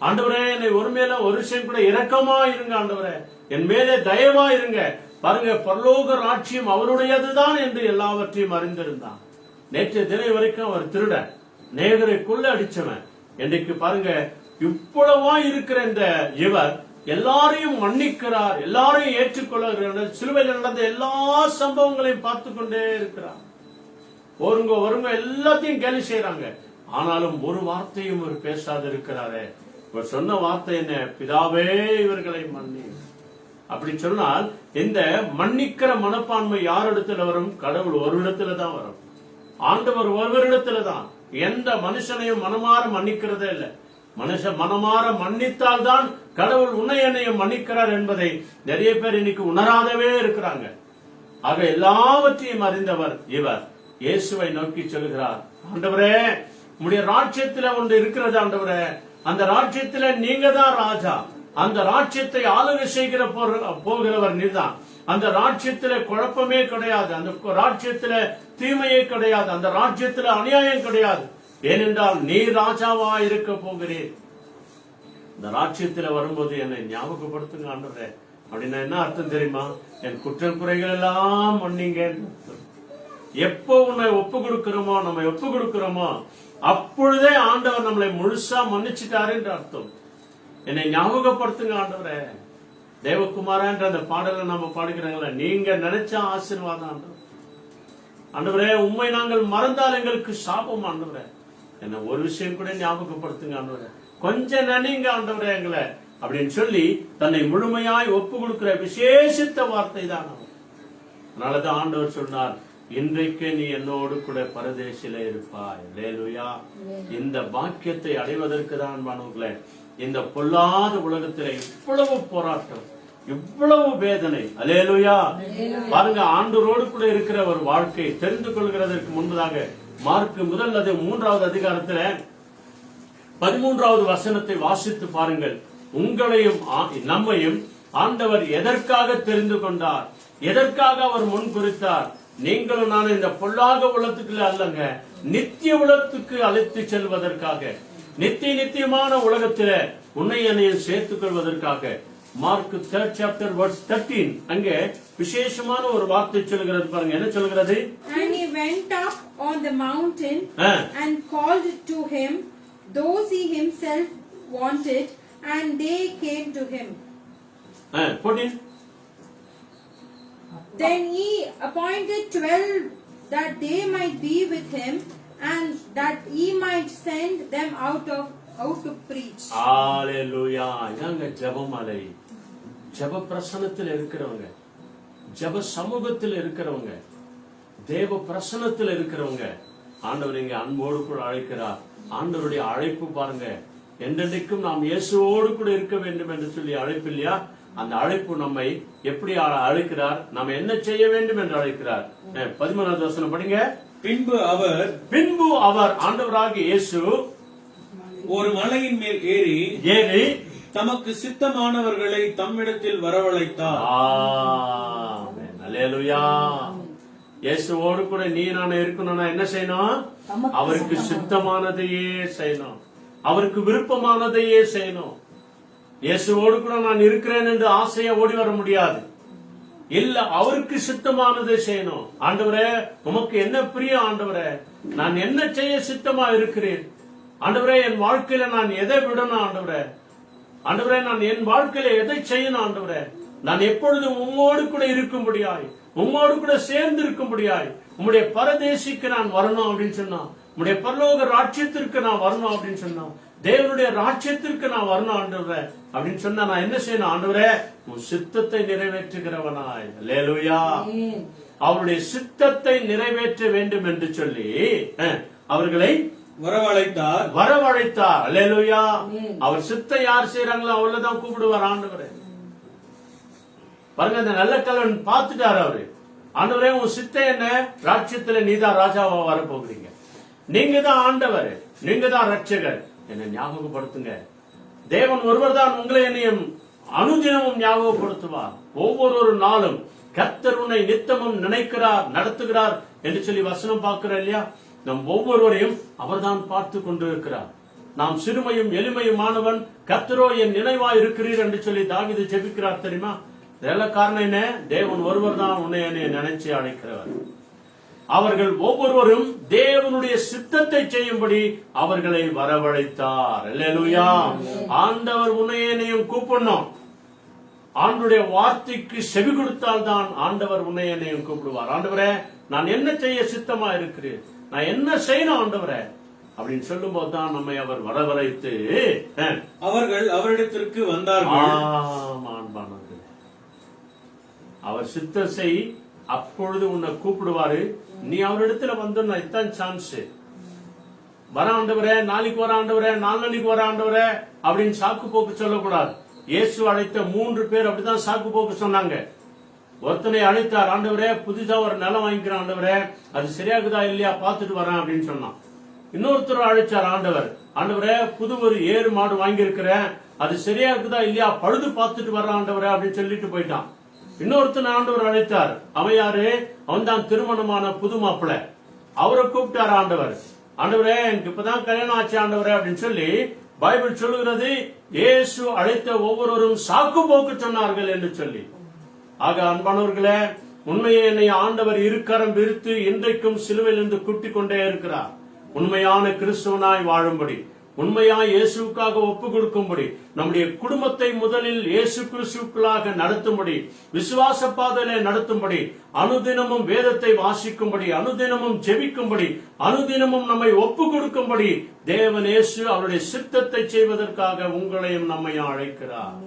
ஆண்டவரே, என்னை ஒரு மேல ஒரு விஷயம் கூட இரக்கமா இருங்க ஆண்டவரே, என் மேலே தயவா இருங்க. பாருங்க, பரலோக ராட்சியம் அவருடையதுதான் என்று எல்லாவற்றையும் அறிந்திருந்தான். நேற்றைய தினம் வரைக்கும் அவர் திருட, நேகரை கொள்ள அடிச்சவன். இன்றைக்கு பாருங்க, இவ்வளவா இருக்கிற இந்த இவர் எல்லாரையும் மன்னிக்கிறார், எல்லாரையும் ஏற்றுக்கொள்கிறார். சிலுவையில் நடந்த எல்லா சம்பவங்களையும் பார்த்து கொண்டே இருக்கிறார். வருங்க எல்லாத்தையும் கேலி செய்யறாங்க. ஆனாலும் ஒரு வார்த்தையும் அவர் பேசாது இருக்கிறாரே. இவர் சொன்ன வார்த்தை என்ன? பிதாவே இவர்களை மன்னி. அப்படி சொன்னால் இந்த மன்னிக்கிற மனப்பான்மை யாரிடத்துல வரும்? கடவுள் ஒரு இடத்துல தான் வரும். ஆண்டவர் ஒருவரிடத்துல தான். எந்த மனுஷனையும் மனமாற மன்னிக்கிறதே இல்லை. மனுஷன் மனமாற மன்னித்தால் தான் கடவுள் உன்னை என்னையும் மன்னிக்கிறார் என்பதை நிறைய பேர் இன்னைக்கு உணராதவே இருக்கிறாங்க. ஆக எல்லாவற்றையும் அறிந்தவர் இவர் இயேசுவை நோக்கி சொல்கிறார், ஆண்டவரே உம்முடைய ராஜ்யத்துல ஒன்று இருக்கிறது ஆண்டவரே, அந்த ராஜ்யத்துல நீங்க தான் ராஜா, அந்த ராஜ்யத்தை ஆளுகை செய்கிற போகிறவர் நீதான், அந்த ராஜ்யத்துல குழப்பமே கிடையாது, அந்த ராஜ்யத்துல தீமையே கிடையாது, அந்த ராஜ்யத்துல அநியாயம் கிடையாது, ஏனென்றால் நீ ராஜாவா இருக்க போகிறேன். இந்த ராஜ்யத்துல வரும்போது என்னை ஞாபகப்படுத்துங்க ஆண்டவரே அப்படின்னா என்ன அர்த்தம் தெரியுமா? என் குற்றம் குறைகள் எல்லாம் மன்னிங்க. எப்போ உன்னை ஒப்பு கொடுக்கிறோமோ, நம்ம ஒப்பு கொடுக்கிறோமோ அப்பொழுதே ஆண்டவர் நம்மளை முழுசா மன்னிச்சுட்டாரு என்று அர்த்தம். என்னை ஞாபகப்படுத்துங்க ஆண்டவரே. தேவகுமாரா என்ற அந்த பாடலை நம்ம பாடுகிறாங்களே, நீங்க நினைச்ச ஆசீர்வாதம் ஆண்டவர். ஆண்டவரே உண்மை நாங்கள் மறந்தால் எங்களுக்கு சாபம் ஆண்டவரே, என்ன ஒரு விஷயம் கூட ஞாபகப்படுத்துங்க ஆண்டவரே, கொஞ்சம் நினைங்க ஆண்டவரே எங்களை அப்படின்னு சொல்லி தன்னை முழுமையாய் ஒப்பு கொடுக்கிற விசேஷித்த வார்த்தை தான். அதனாலதான் ஆண்டவர் சொன்னார், இன்றைக்கு நீ என்னோடு கூட பரதேசில இருப்பாய். அல்லேலூயா. இந்த பாக்கியத்தை அடைவதற்கு தான் மாணவர்களே இந்த பொல்லாத உலகத்திலே இவ்வளவு போராட்டம், இவ்வளவு வேதனை. அல்லேலூயா. பாருங்க, ஆண்டவரோடு கூட இருக்கிற ஒரு வாழ்க்கை தெரிந்து கொள்கிறதற்கு முன்பதாக மார்க் முதல் 3வது அதிகாரத்துல 13வது வசனத்தை வாசித்து பாருங்கள். உங்களையும் நம்மையும் ஆண்டவர் எதற்காக தெரிந்து கொண்டார், எதற்காக அவர் முன் குறித்தார்? நீங்களும் நான் இந்த பொல்லாத உலகத்துக்குள்ள அல்லங்க, நித்திய உலகத்துக்கு அழைத்து செல்வதற்காக, நித்தியமான உலகத்தில உன்னை என்னையும் சேர்த்துக் கொள்வதற்காக. மார்க் 3rd chapter verse 13 அங்கே விசேஷமான ஒரு வார்த்தை சொல்கிறது பாருங்க. என்ன சொல்கிறது? And he went up on the mountain and called to him those he himself wanted, and they came to him. 14 Then he appointed 12 that they might be with him, and that he might send them out to preach. ஹalleluya. இதாங்க ஜெபமலை. ஜெப பிரசன்னத்தில் இருக்கிறவங்க, ஜெப சமூகத்தில் இருக்கிறவங்க, தேவ பிரசன்னத்தில் இருக்கிறவங்க ஆண்டவர் இங்க அன்போடு கூட அழைக்கிறார். ஆண்டவருடைய அழைப்பு பாருங்க, என்றென்றைக்கும் நாம் இயேசுவோடு கூட இருக்க வேண்டும் என்று சொல்லி அழைப்பு இல்லையா? அந்த அழைப்பு நம்மை எப்படி அழைக்கிறார், நம்ம என்ன செய்ய வேண்டும் என்று அழைக்கிறார். 13வது வசனம் படிங்க. பின்பு அவர் ஆண்டவராகிய இயேசு ஒரு மலையின் மேல் ஏறி தமக்கு சித்தமானவர்களை தம்மிடத்தில் வரவழைத்தார். அல்லேலூயா. இயேசுவோடு கூட நீ நான் இருக்கணும்னா என்ன செய்யணும்? அவருக்கு சித்தமானதையே செய்யணும், அவருக்கு விருப்பமானதையே செய்யணும். இயேசுவோடு கூட நான் இருக்கிறேன் என்று ஆசையா ஓடி வர முடியாது. இல்ல, அவருக்கு சித்தமானதை செய்யணும். ஆண்டவரே உமக்கு என்ன பிரியம் ஆண்டவரே, நான் என்ன செய்ய சித்தமா இருக்கிறேன் ஆண்டவரே, என் வாழ்க்கையில நான் எதை விடணும் ஆண்டவரே, ஆண்டவரே நான் என் வாழ்க்கையில எதை செய்யணும் ஆண்டவரே, நான் எப்பொழுதும் உம்மோடு கூட இருக்கும்படியாய், உம்மோடு கூட சேர்ந்து இருக்கும்படியாய், உம்முடைய பரதேசிக்கு நான் வரணும் அப்படின்னு சொன்னா, உம்முடைய பரலோக ராஜ்யத்திற்கு நான் வரணும் அப்படின்னு சொன்னா, தேவனுடைய ராஜ்யத்திற்கு நான் வரணும் ஆண்டவரே அப்படின்னு சொன்னா நான் என்ன செய்யணும்? ஆண்டவரே உன் சித்தத்தை நிறைவேற்றுகிறவனாய். அல்லேலூயா. அவருடைய சித்தத்தை நிறைவேற்ற வேண்டும் என்று சொல்லி அவர்களை வரவழைத்தார். அல்லேலூயா. அவர் சித்தம் யார் செய்யறாங்களோ அவளதான் கூப்பிடுவார் ஆண்டவரே. பாருங்க, அந்த நல்ல கலன் பார்த்துட்டாரு அவரு. ஆண்டவரே உன் சித்தம் என்ன? ராஜ்யத்துல நீதான் ராஜாவா வரப்போகிறீங்க, நீங்க தான் ஆண்டவர், நீங்க தான் ரட்சகர். என்ன ஞாபகப்படுத்துங்க. தேவன் ஒருவர் தான் உங்களை என்னையும் அனுதினமும் ஞாபகப்படுத்துவார். ஒவ்வொரு நாளும் கர்த்தர் உன்னை நித்தமும் நினைக்கிறார், நடத்துகிறார் என்று சொல்லி வசனம் பார்க்கிறோம் இல்லையா? நம் ஒவ்வொருவரையும் அவர்தான் பார்த்து கொண்டிருக்கிறார். நாம் சிறுமையும் எளிமையுமானவன், கர்த்தரோ என் நினைவாய் இருக்கிறீர் என்று சொல்லி தாவீது ஜெபிக்கிறார். தெரியுமா? இதெல்லாம் காரணம் என்ன? தேவன் ஒருவர் தான் உன்னை என்னை நினைச்சு அழைக்கிறவர். அவர்கள் ஒவ்வொருவரும் தேவனுடைய சித்தத்தை செய்யும்படி அவர்களை வரவழைத்தார். அல்லேலூயா. ஆண்டவர் உன்னை என்னையும் கூப்பிடணும். ஆண்டவருடைய வார்த்தைக்கு செவி கொடுத்தால் தான் ஆண்டவர் உன்னை என்னையும் கூப்பிடுவார். ஆண்டவரே நான் என்ன செய்ய சித்தமா இருக்கிறேன், நான் என்ன செய்யணும் ஆண்டவரே அப்படின்னு சொல்லும் போதுதான் நம்மை அவர் வரவழைத்து அவர்கள் அவரிடத்திற்கு வந்தார்கள். அவர் சித்தம் செய், அப்பொழுது உன்னை கூப்பிடுவாரு, நீ அவரிடத்துல வந்து இதான் சான்ஸ். வர ஆண்டவரே, நாளைக்கு வர ஆண்டவரே, நாளைக்கு வர ஆண்டவரே அப்படின்னு சாக்கு போக்கு சொல்லக்கூடாது. இயேசு அழைத்த 3 பேர் அப்படிதான் சாக்கு போக்கு சொன்னாங்க. ஒருத்தனை அழைத்தார், ஆண்டவரே புதுசா ஒரு நிலம் வாங்கிக்கிறேன் ஆண்டவரே, அது சரியாகுதா இல்லையா பாத்துட்டு வரேன் அப்படின்னு சொன்னான். இன்னொருத்தர் அழைச்சார் ஆண்டவர், ஆண்டவரே புது ஒரு ஏறு மாடு வாங்கியிருக்கிறேன், அது சரியா இருக்குதா இல்லையா பழுது பார்த்துட்டு வர்ற ஆண்டவரே அப்படின்னு சொல்லிட்டு போயிட்டான். இன்னொருத்தனை ஆண்டவர் அழைத்தார். அவன் யாரு? அவன் தான் திருமணமான புது மாப்பிள்ளை. அவரை கூப்பிட்டார் ஆண்டவர். ஆண்டவரே எனக்கு இப்பதான் கல்யாணம் ஆச்சு ஆண்டவரே அப்படின்னு சொல்லி பைபிள் சொல்லுகிறது, இயேசு அழைத்த ஒவ்வொருவரும் சாக்கு போக்கு சொன்னார்கள் என்று சொல்லி. ஆக அன்பானவர்களே, உண்மையை என்னை ஆண்டவர் இருக்கரம் விரித்து இன்றைக்கும் சிலுவையிலிருந்து கூட்டிக் கொண்டே இருக்கிறார். உண்மையான கிறிஸ்துவனாய் வாழும்படி, உண்மையாய் இயேசுக்காக ஒப்பு கொடுக்கும்படி, நம்முடைய குடும்பத்தை முதலில் இயேசு கிறிஸ்துக்களாக நடத்தும்படி, விசுவாச பாதையிலே நடத்தும்படி, அனுதினமும் வேதத்தை வாசிக்கும்படி, அனுதினமும் ஜெபிக்கும்படி, அனுதினமும் நம்மை ஒப்பு கொடுக்கும்படி தேவன் இயேசு அவருடைய சித்தத்தை செய்வதற்காக உங்களையும் நம்மையும் அழைக்கிறார்.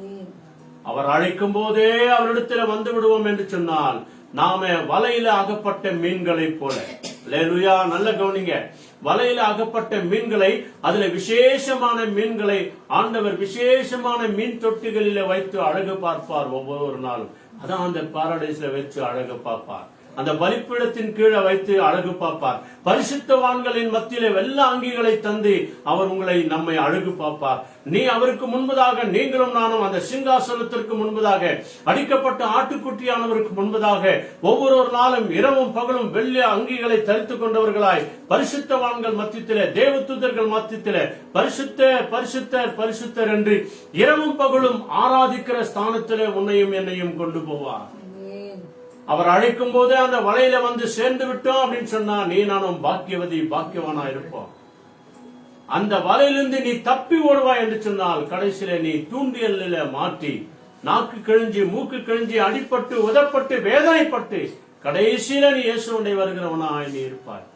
அவர் அழைக்கும் போதே அவரிடத்தில் வந்து விடுவோம் என்று சொன்னால் நாம வலையில அகப்பட்ட மீன்களை போல, அல்லேலூயா, நல்ல கவனிங்க, வலையில அகப்பட்ட மீன்களை, அதுல விசேஷமான மீன்களை ஆண்டவர் விசேஷமான மீன் தொட்டிகளில வைத்து அழகு பார்ப்பார் ஒவ்வொரு நாளும். அதான் அந்த பாரடைஸ்ல வச்சு அழகு பார்ப்பார். அந்த பலிப்பீடத்தின் கீழே வைத்து அழகு பார்ப்பார். பரிசுத்தவான்களின் மத்தியிலே வெள்ள அங்கிகளை தந்து அவர் உங்களை நம்மை அழகு பார்ப்பார். நீ அவருக்கு முன்பதாக, நீங்களும் நானும் அந்த சிங்காசனத்திற்கு முன்பதாக, அடிக்கப்பட்ட ஆட்டுக்குட்டியானவருக்கு முன்பதாக ஒவ்வொரு நாளும் இரவும் பகலும் வெள்ளி அங்கிகளை தரித்துக் கொண்டவர்களாய் பரிசுத்தவான்கள் மத்தியிலே, தேவதூதர்கள் மத்தியிலே பரிசுத்தர் பரிசுத்தர் பரிசுத்தர் என்று இரவும் பகலும் ஆராதிக்கிற ஸ்தானத்திலே உன்னையும் என்னையும் கொண்டு போவார். அவர் அழைக்கும் போதே அந்த வலையில வந்து சேர்ந்து விட்டோம் அப்படின்னு சொன்னா நீ நானும் பாக்கியவதி பாக்கியவானா இருப்போம். அந்த வலையிலிருந்து நீ தப்பி ஓடுவாய் என்று சொன்னால் கடைசியில நீ தூண்டியல்ல மாட்டி நாக்கு கிழிஞ்சி மூக்கு கிழிஞ்சி அடிபட்டு உதப்பட்டு வேதனைப்பட்டு கடைசியில நீ இயேசுவை வருகிறவனாய் நீ இருப்பாய்.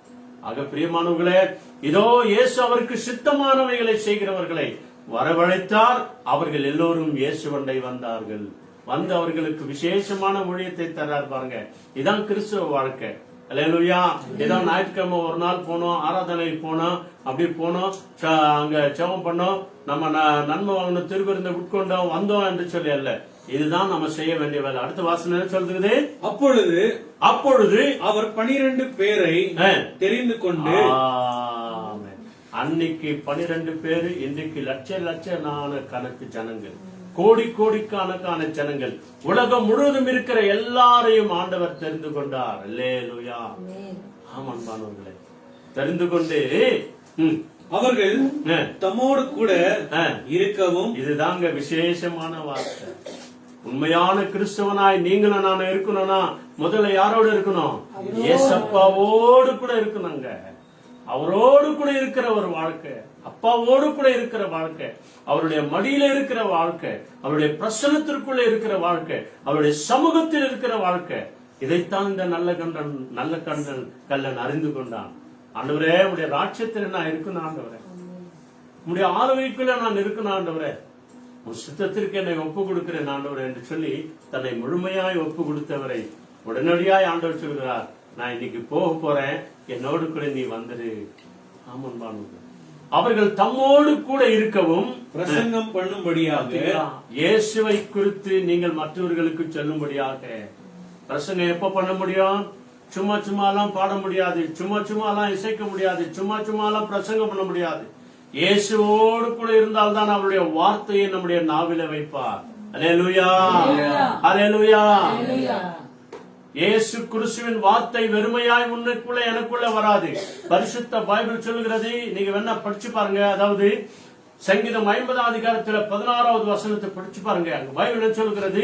ஆக பிரியமானவர்களே, இதோ இயேசு அவருக்கு சித்தமானவைகளை செய்கிறவர்களை வரவழைத்தார். அவர்கள் எல்லோரும் இயேசுவண்டை வந்தார்கள். வந்து அவர்களுக்கு விசேஷமான ஊழியத்தை தர்றார். பாருங்க, இதான் கிறிஸ்துவ வாழ்க்கை. அல்லேலூயா. இதான் ஞாயிற்றுக்கிழமை ஒரு நாள் போனோம், ஆராதனைக்கு போனோம், அப்படி போனோம், அங்க ஜெபம் பண்ணோம், நம்ம நன்மை வாங்கணும், திருவிருந்தை உட்கொண்டோம், வந்தோம் என்று சொல்லி அல்ல. இதுதான் நம்ம செய்ய வேண்டிய வேலை. அடுத்த வாசனை என்ன சொல்றது? அப்பொழுது அவர் 12 பேரை தெரிந்து கொண்டு, அன்னைக்கு 12 பேரு, இன்றைக்கு லட்ச கணக்கு ஜனங்கள், கோடி கோடிக்கணக்கான ஜனங்கள், உலகம் முழுவதும் இருக்கிற எல்லாரையும் ஆண்டவர் தெரிந்து கொண்டார். அல்லேலூயா. ஆமான்பானவர்களே, தெரிந்து கொண்டு அவர்கள் தம்மோடு கூட இருக்கவும், இதுதாங்க விசேஷமான வார்த்தை. உண்மையான கிறிஸ்தவனாய் நீங்களும் நான் இருக்கணும்னா முதல்ல யாரோடு இருக்கணும்? ஏசப்பாவோடு கூட இருக்கணுங்க. அவரோடு கூட இருக்கிற ஒரு வாழ்க்கை, அப்பாவோடு கூட இருக்கிற வாழ்க்கை, அவருடைய மடியில இருக்கிற வாழ்க்கை, அவருடைய பிரசனத்திற்குள்ள இருக்கிற வாழ்க்கை, அவருடைய சமூகத்தில் இருக்கிற வாழ்க்கை. இதைத்தான் இந்த நல்ல கல்லன் அறிந்து கொண்டான். ஆண்டவரே, உடைய ராட்சியத்தில் நான் இருக்கணும் ஆண்டவரே, உடைய ஆளுகைக்குள்ள நான் இருக்கணும் ஆண்டவரே, உன் சித்தத்திற்கு என்னை ஒப்பு கொடுக்கிறேன் ஆண்டவரே என்று சொல்லி தன்னை முழுமையாய் ஒப்பு கொடுத்தவரை உடனடியாய் ஆண்டவர் சொல்கிறார், நான் இன்னைக்கு போக போறேன், என்னோடு கூட நீ வந்துரு. ஆமான். அவர்கள் தம்மோடு கூட இருக்கவும் பிரசங்கம் பண்ணும்படியாக, இயேசுவை குறித்து நீங்கள் மற்றவர்களுக்கு சொல்லும்படியாக. பிரசங்கம் எப்ப பண்ண முடியும்? சும்மா எல்லாம் பாட முடியாது, சும்மா எல்லாம் இசைக்க முடியாது, சும்மா எல்லாம் பிரசங்கம் பண்ண முடியாது. இயேசுவோடு கூட இருந்தால்தான் அவருடைய வார்த்தையை நம்முடைய நாவில வைப்பார். அல்லேலூயா, அல்லேலூயா. இயேசு கிறிஸ்துவின் வார்த்தை வெறுமையாய் உன்னுக்குள்ள எனக்குள்ள வராது. பரிசுத்த பைபிள் சொல்லுகிறது, நீங்க வேணா படிச்சு பாருங்க. அதாவது சங்கீதம் 50ஆம் அதிகாரத்துல 16வது வசனத்தை படிச்சு பாருங்க. அங்க பைபிள் சொல்லுகிறது,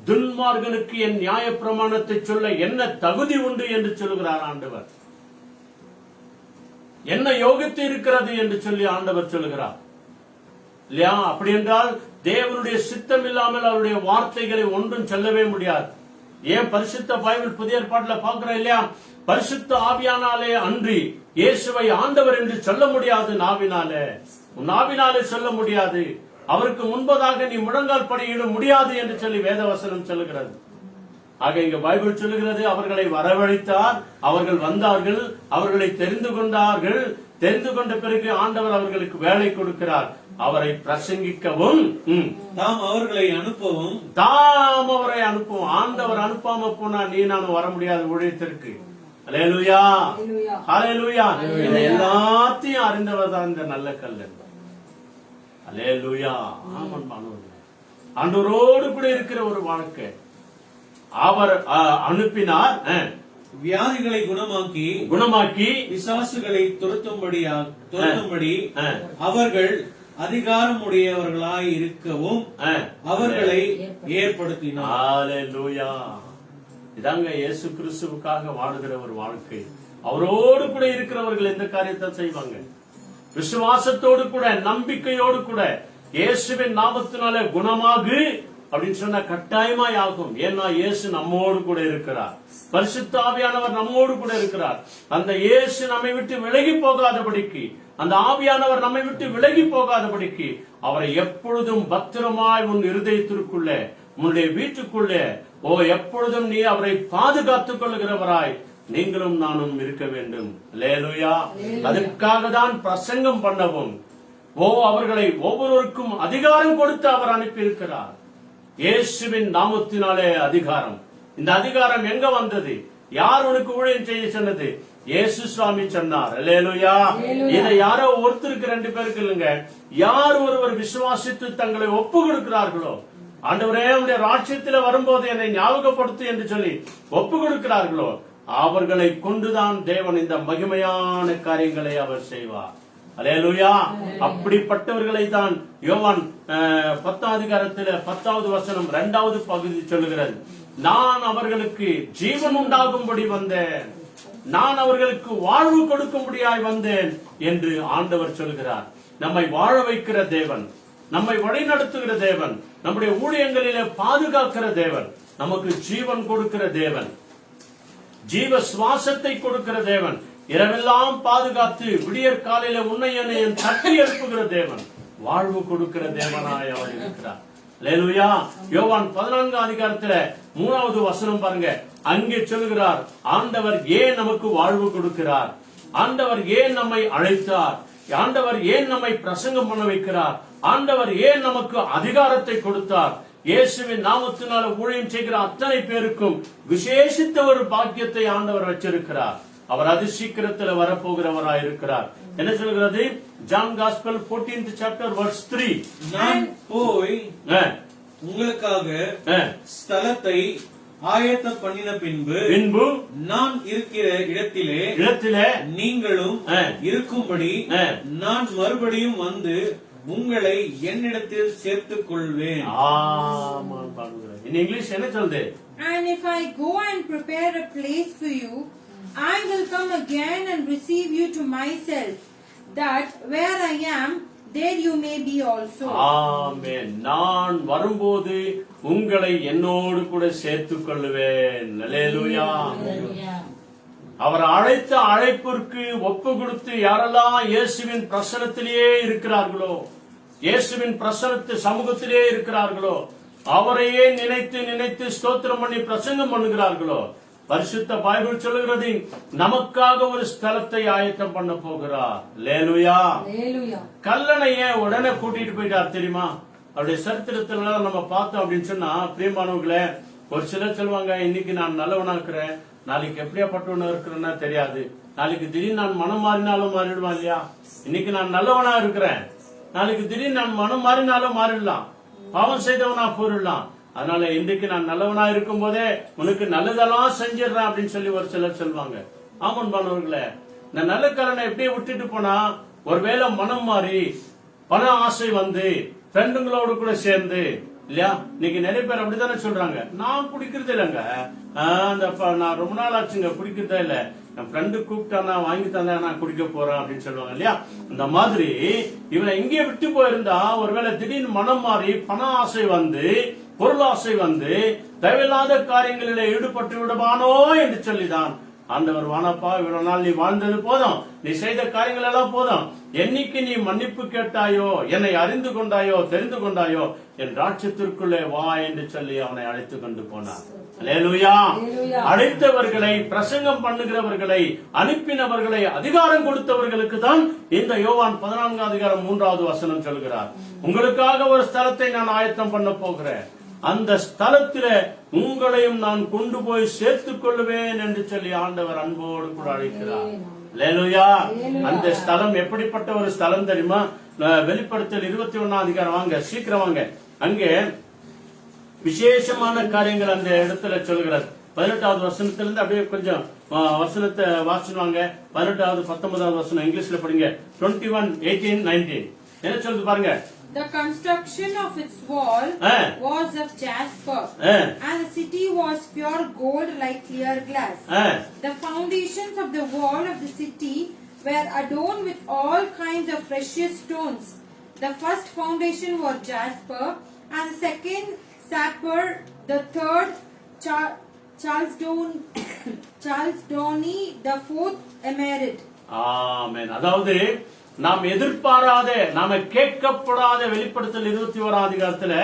துன்மார்கனுக்கு என் நியாய பிரமாணத்தை சொல்ல என்ன தகுதி உண்டு என்று சொல்லுகிறார் ஆண்டவர். என்ன யோகித்து இருக்கிறது என்று சொல்லி ஆண்டவர் சொல்லுகிறார் இல்லையா? அப்படி என்றால் தேவனுடைய சித்தம் இல்லாமல் அவருடைய வார்த்தைகளை ஒன்றும் சொல்லவே முடியாது. ஏன் பரிசுத்த பைபிள் புதிய ஏற்பாட்டுல பாக்குறோம் இல்லையா? பரிசுத்த ஆவியானாலே அன்றி இயேசுவை ஆண்டவர் என்று சொல்ல முடியாது. நாவினாலே சொல்ல முடியாது. அவருக்கு முன்பதாக நீ முழங்கால் படியிட முடியாது என்று சொல்லி வேதவசனம் சொல்லுகிறது. ஆக இங்க பைபிள் சொல்லுகிறது, அவர்களை வரவழைத்தார், அவர்கள் வந்தார்கள், அவர்களை தெரிந்து கொண்டார்கள், தெரிந்து கொண்ட பிறகு ஆண்டவர் அவர்களுக்கு வேலை கொடுக்கிறார். அவரை பிரசங்கிக்கவும் தாம் அவர்களை அனுப்பவும். ஆண்டவர் அனுப்பாம போனா நீ நானும் வர முடியாது ஊழியத்திற்கு. அல்லேலூயா, அல்லேலூயா. இதை எல்லாத்தையும் அறிந்தவர் தான் இந்த நல்ல கல்லன். அல்லேலூயா. ஆண்டவரோடு கூட இருக்கிற ஒரு வாழ்க்கை. அவர் அனுப்பினார், வியாதிகளை குணமாக்கி பிசாசுகளை துரத்தும்படி அவர்கள் அதிகாரம் உடையவர்களாய் இருக்கவும் அவர்களை ஏற்படுத்தினார். அல்லேலூயா. இதாங்க இயேசு கிறிஸ்துவுக்காக வாழுகிற ஒரு வாழ்க்கை. அவரோடு கூட இருக்கிறவர்கள் எந்த காரியத்தை செய்வாங்க? விசுவாசத்தோடு கூட, நம்பிக்கையோடு கூட, இயேசுவின் நாமத்தினாலே குணமாகு அப்படின்னு சொன்னா கட்டாயமாய் ஆகும். ஏன்னா இயேசு நம்மோடு கூட இருக்கிறார். பரிசுத்த ஆவியானவர் நம்மோடு கூட இருக்கிறார். அந்த இயேசு நம்மை விட்டு விலகி போகாதபடிக்கு, அந்த ஆவியானவர் நம்மை விட்டு விலகி போகாதபடிக்கு அவரை எப்பொழுதும் பத்திரமாய் உன் இருதயத்திற்குள்ளே, உன்னுடைய வீட்டுக்குள்ளே எப்பொழுதும் நீ அவரை பாதுகாத்துக் கொள்ளுகிறவராய் நீங்களும் நானும் இருக்க வேண்டும். அல்லேலூயா. அதுக்காக தான் பிரசங்கம் பண்ணவும் அவர்களை ஒவ்வொருவருக்கும் அதிகாரம் கொடுத்து அவர் அனுப்பி இருக்கிறார். இயேசுவின் நாமத்தினாலே அதிகாரம். இந்த அதிகாரம் எங்க வந்தது? யார் உனக்கு ஊழியம் செய்ய சொன்னது? இயேசு சுவாமி சொன்னார். அல்லேலூயா. இதை யாரோ ஒருத்தருக்கு 2 பேருக்கு இல்லைங்க. யார் ஒருவர் விசுவாசித்து தங்களை ஒப்பு கொடுக்கிறார்களோ, ஆண்டவரே உடைய ராஜ்யத்தில் வரும்போது என்னை ஞாபகப்படுத்து என்று சொல்லி ஒப்பு கொடுக்கிறார்களோ, அவர்களை கொண்டுதான் தேவன் இந்த மகிமையான காரியங்களை அவர் செய்வார். அல்லேலூயா. அப்படிப்பட்டவர்களை தான் யோவான் 10ஆம் அதிகாரத்தில் 10வது வசனம் 2வது பகுதி சொல்லுகிறது. நான் அவர்களுக்கு ஜீவன் உண்டாகும்படி வந்தேன், நான் அவர்களுக்கு வாழ்வு கொடுக்கும்படியாய் வந்தேன் என்று ஆண்டவர் சொல்கிறார். நம்மை வாழ வைக்கிற தேவன், நம்மை வழிநடத்துகிற தேவன், நம்முடைய ஊழியங்களிலே பாதுகாக்கிற தேவன், நமக்கு ஜீவன் கொடுக்கிற தேவன், ஜீவ சுவாசத்தை கொடுக்கிற தேவன், இரவெல்லாம் பாதுகாத்து விடியற் காலையில உன்னையனையும் தட்டி எழுப்புகிற தேவன், வாழ்வு கொடுக்கிற தேவனாய் அவர் இருக்கிறார். அல்லேலூயா. யோவான் 14ஆம் அதிகாரத்துல 3வது வசனம் பாருங்க. அங்கே சொல்கிறார், ஆண்டவர் ஏன் நமக்கு வாழ்வு கொடுக்கிறார், ஆண்டவர் ஏன் நம்மை அழைத்தார், ஆண்டவர் ஏன் நம்மை பிரசங்கம் பண்ண வைக்கிறார், ஆண்டவர் ஏன் நமக்கு அதிகாரத்தை கொடுத்தார். இயேசுவின் நாமத்தினால ஊழியம் செய்கிற அத்தனை பேருக்கும் விசேஷித்த ஒரு பாக்கியத்தை ஆண்டவர் வச்சிருக்கிறார். அவர் அதி சீக்கிரத்தில் வரப்போகிறவராய் இருக்கிறார். என்ன சொல்கிறது? John gospel 14th chapter verse 3. நான் போய் உங்களுக்காக ஸ்தலத்தை ஆயத்த பண்ணின பின்பு நான் இருக்கிற இடத்திலே நீங்களும் இருக்கும்படி நான் மறுபடியும் வந்து உங்களை என்னிடத்தில் சேர்த்துக் கொள்வேன். In English என்ன சொல்லுது? And if I go and prepare a place for you, I will come again and receive you to myself, that where I am, there you may be also. Amen. நான் வரும்போது உங்களை என்னோடு கூட சேர்த்துக் கொள்வேன். அல்லேலூயா. அவர் அழைத்த அழைப்பிற்கு ஒப்பு கொடுத்து யாரெல்லாம் இயேசுவின் பிரசன்னத்திலேயே இருக்கிறார்களோ, இயேசுவின் பிரசன்னத்து சமூகத்திலே இருக்கிறார்களோ, அவரையே நினைத்து நினைத்து ஸ்தோத்திரம் பண்ணி பிரசங்கம் பண்ணுகிறார்களோ, பரிசுத்த பைபிள் சொல்லுகிறது நமக்காக ஒரு ஸ்தலத்தை ஆயத்தம் பண்ண போகிறார். அல்லேலூயா. கல்லணைய உடனே கூட்டிட்டு போயிட்டார் தெரியுமா? அவருடைய சரித்திரத்துல நம்ம பார்த்தோம் அப்படின்னு சொன்னா, பிரியமானவர்களே, ஒரு சிலர் சொல்லுவாங்க, இன்னைக்கு நான் நல்லவனா இருக்கிறேன், நாளைக்கு எப்படியாப்பட்டவனா இருக்கிறேன்னா தெரியாது, நாளைக்கு திடீர்னு நான் மனம் மாறினாலும் மாறிடுவான் இல்லையா? இன்னைக்கு நான் நல்லவனா இருக்கிறேன், நாளைக்கு திடீர்னு நான் மனம் மாறினாலும் மாறிடலாம், பாவம் செய்தவனா போயிடலாம். அதனால இன்றைக்கு நான் நல்லவனா இருக்கும் போதே உனக்கு நல்லதெல்லாம் செஞ்சிடறேன் அப்படின்னு சொல்லி ஒரு சிலர் சொல்லுவாங்க. ஆமன்பானவர்களே, இந்த நல்ல கலனை எப்படியே விட்டுட்டு போனா, ஒருவேளை மனம் மாறி பண ஆசை வந்து ஃப்ரெண்டுங்களோடு கூட சேர்ந்து இல்லையா, இன்னைக்கு நிறைய பேர் அப்படித்தானே சொல்றாங்க, நான் குடிக்கிறது இல்லைங்க, நான் ரொம்ப நாள் ஆச்சுங்க குடிக்கிறதா இல்ல, என் ஃப்ரெண்டு கூப்பிட்டானா வாங்கி தந்தா நான் குடிக்க போறேன் அப்படின்னு சொல்லுவாங்க இல்லையா? இந்த மாதிரி இவனை இங்கே விட்டு போயிருந்தா ஒருவேளை திடீர்னு மனம் மாறி பண ஆசை வந்து பொருள் ஆசை வந்து தேவையில்லாத காரியங்களிலே ஈடுபட்டு விடுவானோ என்று சொல்லிதான் ஆண்டவர், வானப்பா, இவ்வளவு நாள் நீ வாழ்ந்தது போதும், நீ செய்த காரியங்கள் எல்லாம் போதும், என்னைக்கு நீ மன்னிப்பு கேட்டாயோ, என்னை அறிந்து கொண்டாயோ, தெரிந்து கொண்டாயோ, என் ராட்சியத்திற்குள்ளே வா என்று சொல்லி அவனை அழைத்து கொண்டு போனார். அல்லேலூயா. அழைத்தவர்களை, பிரசங்கம் பண்ணுகிறவர்களை, அனுப்பினவர்களை, அதிகாரம் கொடுத்தவர்களுக்கு தான் இந்த யோவான் 14 அதிகாரம் 3வது வசனம் சொல்கிறார். உங்களுக்காக ஒரு ஸ்தலத்தை நான் ஆயத்தம் பண்ண போகிறேன், அந்த ஸ்தலத்தில உங்களையும் நான் கொண்டு போய் சேர்த்துக் கொள்ளுவேன் என்று சொல்லி ஆண்டவர் அன்போடு கூட அழைக்கிறார். அல்லேலூயா. அந்த ஸ்தலம் எப்படிப்பட்ட ஒரு ஸ்தலம் தெரியுமா? வெளிப்படுத்தல் 21 அதிகாரம் வாங்க, சீக்கிரம் வாங்க. அங்கே விசேஷமான காரியங்கள் அந்த இடத்துல சொல்கிறார். 18வது வசனத்திலிருந்து அப்படியே கொஞ்சம் வசனத்தை வாசிச்சுவாங்க. 18வது 19வது வசனம் இங்கிலீஷ்ல படிங்க. 21, 18, 19 என்ன சொல்லுது பாருங்க. The construction of its wall was of jasper, and the city was pure gold like clear glass. The foundations of the wall of the city were adorned with all kinds of precious stones. The first foundation was jasper, and the second sapphire, the third chalcedony, the fourth emerald. ஆமென். அதாவது நாம் எதிர்பாராத, நாம கேட்கப்படாத வெளிப்படுத்தல் 21 அதிகாரத்துல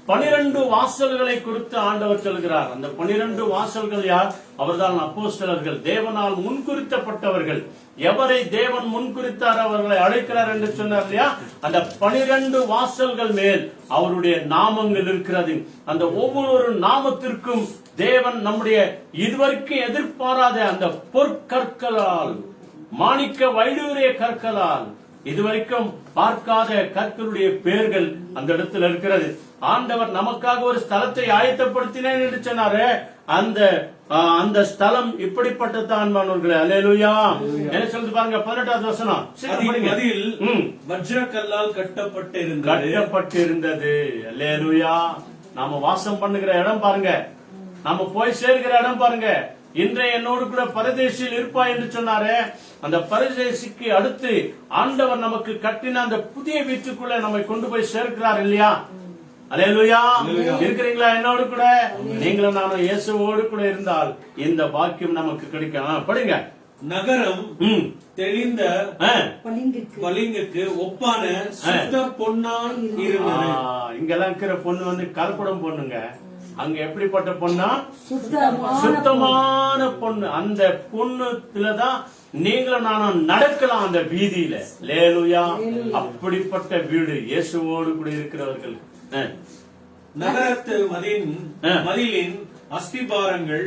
12 வாசல்களை குறித்து ஆண்டவர் சொல்கிறார். அந்த 12 வாசல்கள் யார்? அவர்தான் அப்போஸ்தலர்கள், தேவனால் முன்குறித்தப்பட்டவர்கள். எவரை தேவன் முன்குறித்தார் அவர்களை அழைக்கிறார் என்று சொன்னார் இல்லையா? அந்த 12 வாசல்கள் மேல் அவருடைய நாமங்கள் இருக்கிறது. அந்த ஒவ்வொரு நாமத்திற்கும் தேவன் நம்முடைய இதுவரைக்கும் எதிர்பாராத அந்த பொற்கற்களால், மாணிக்க வைடூரிய கற்களால், இதுவரைக்கும் பார்க்காத கற்களுடைய பெயர்கள் அந்த இடத்துல இருக்கிறது. ஆண்டவர் நமக்காக ஒரு ஸ்தலத்தை ஆயத்தப்படுத்தினேன் என்று சொன்னாரு. அந்த ஸ்தலம் இப்படிப்பட்டதான் மாணவர்களே. அல்லேலூயா. என்ன சொல்லுது பாருங்க 18வது வசனம். மதில் வஜ்ரக்கல்லால் கட்டப்பட்டிருந்தது. அல்லேலூயா. நாம வாசம் பண்ணுகிற இடம் பாருங்க, நாம போய் சேர்கிற இடம் பாருங்க. இன்றைய என்னோடு கூட பரதேசியில் இருப்பாய் என்று சொன்னாரே, அந்த பரதேசிக்கு அடுத்து ஆண்டவர் நமக்கு கட்டின அந்த புதிய வீட்டுக்குள்ள நம்மை கொண்டு போய் சேர்க்கிறார் இல்லையா? அல்லேலூயா. இருக்கிறீங்களா என்னோடு கூட? நீங்களும் நானும் இயேசுவோடு கூட இருந்தால் இந்த பாக்கியம் நமக்கு கிடைக்கும். படிங்க. நகரம் தெளிந்த பளிங்குக்கு ஒப்பான சுத்த பொன்னான் இருந்தது. இங்கெல்லாம் இருக்கிற பொண்ணு வந்து கலப்படம் பொண்ணுங்க. அங்க எப்படிப்பட்ட பொண்ணா? சுத்தமான பொண்ணு. அந்த பொண்ணுலதான் நீங்களும் நானும் நடக்கலாம் அந்த வீதியில. லேலுயா. அப்படிப்பட்ட வீடு இயேசுவோடு கூட இருக்கிறவர்கள். நகரத்து மதிலின் அஸ்திபாரங்கள்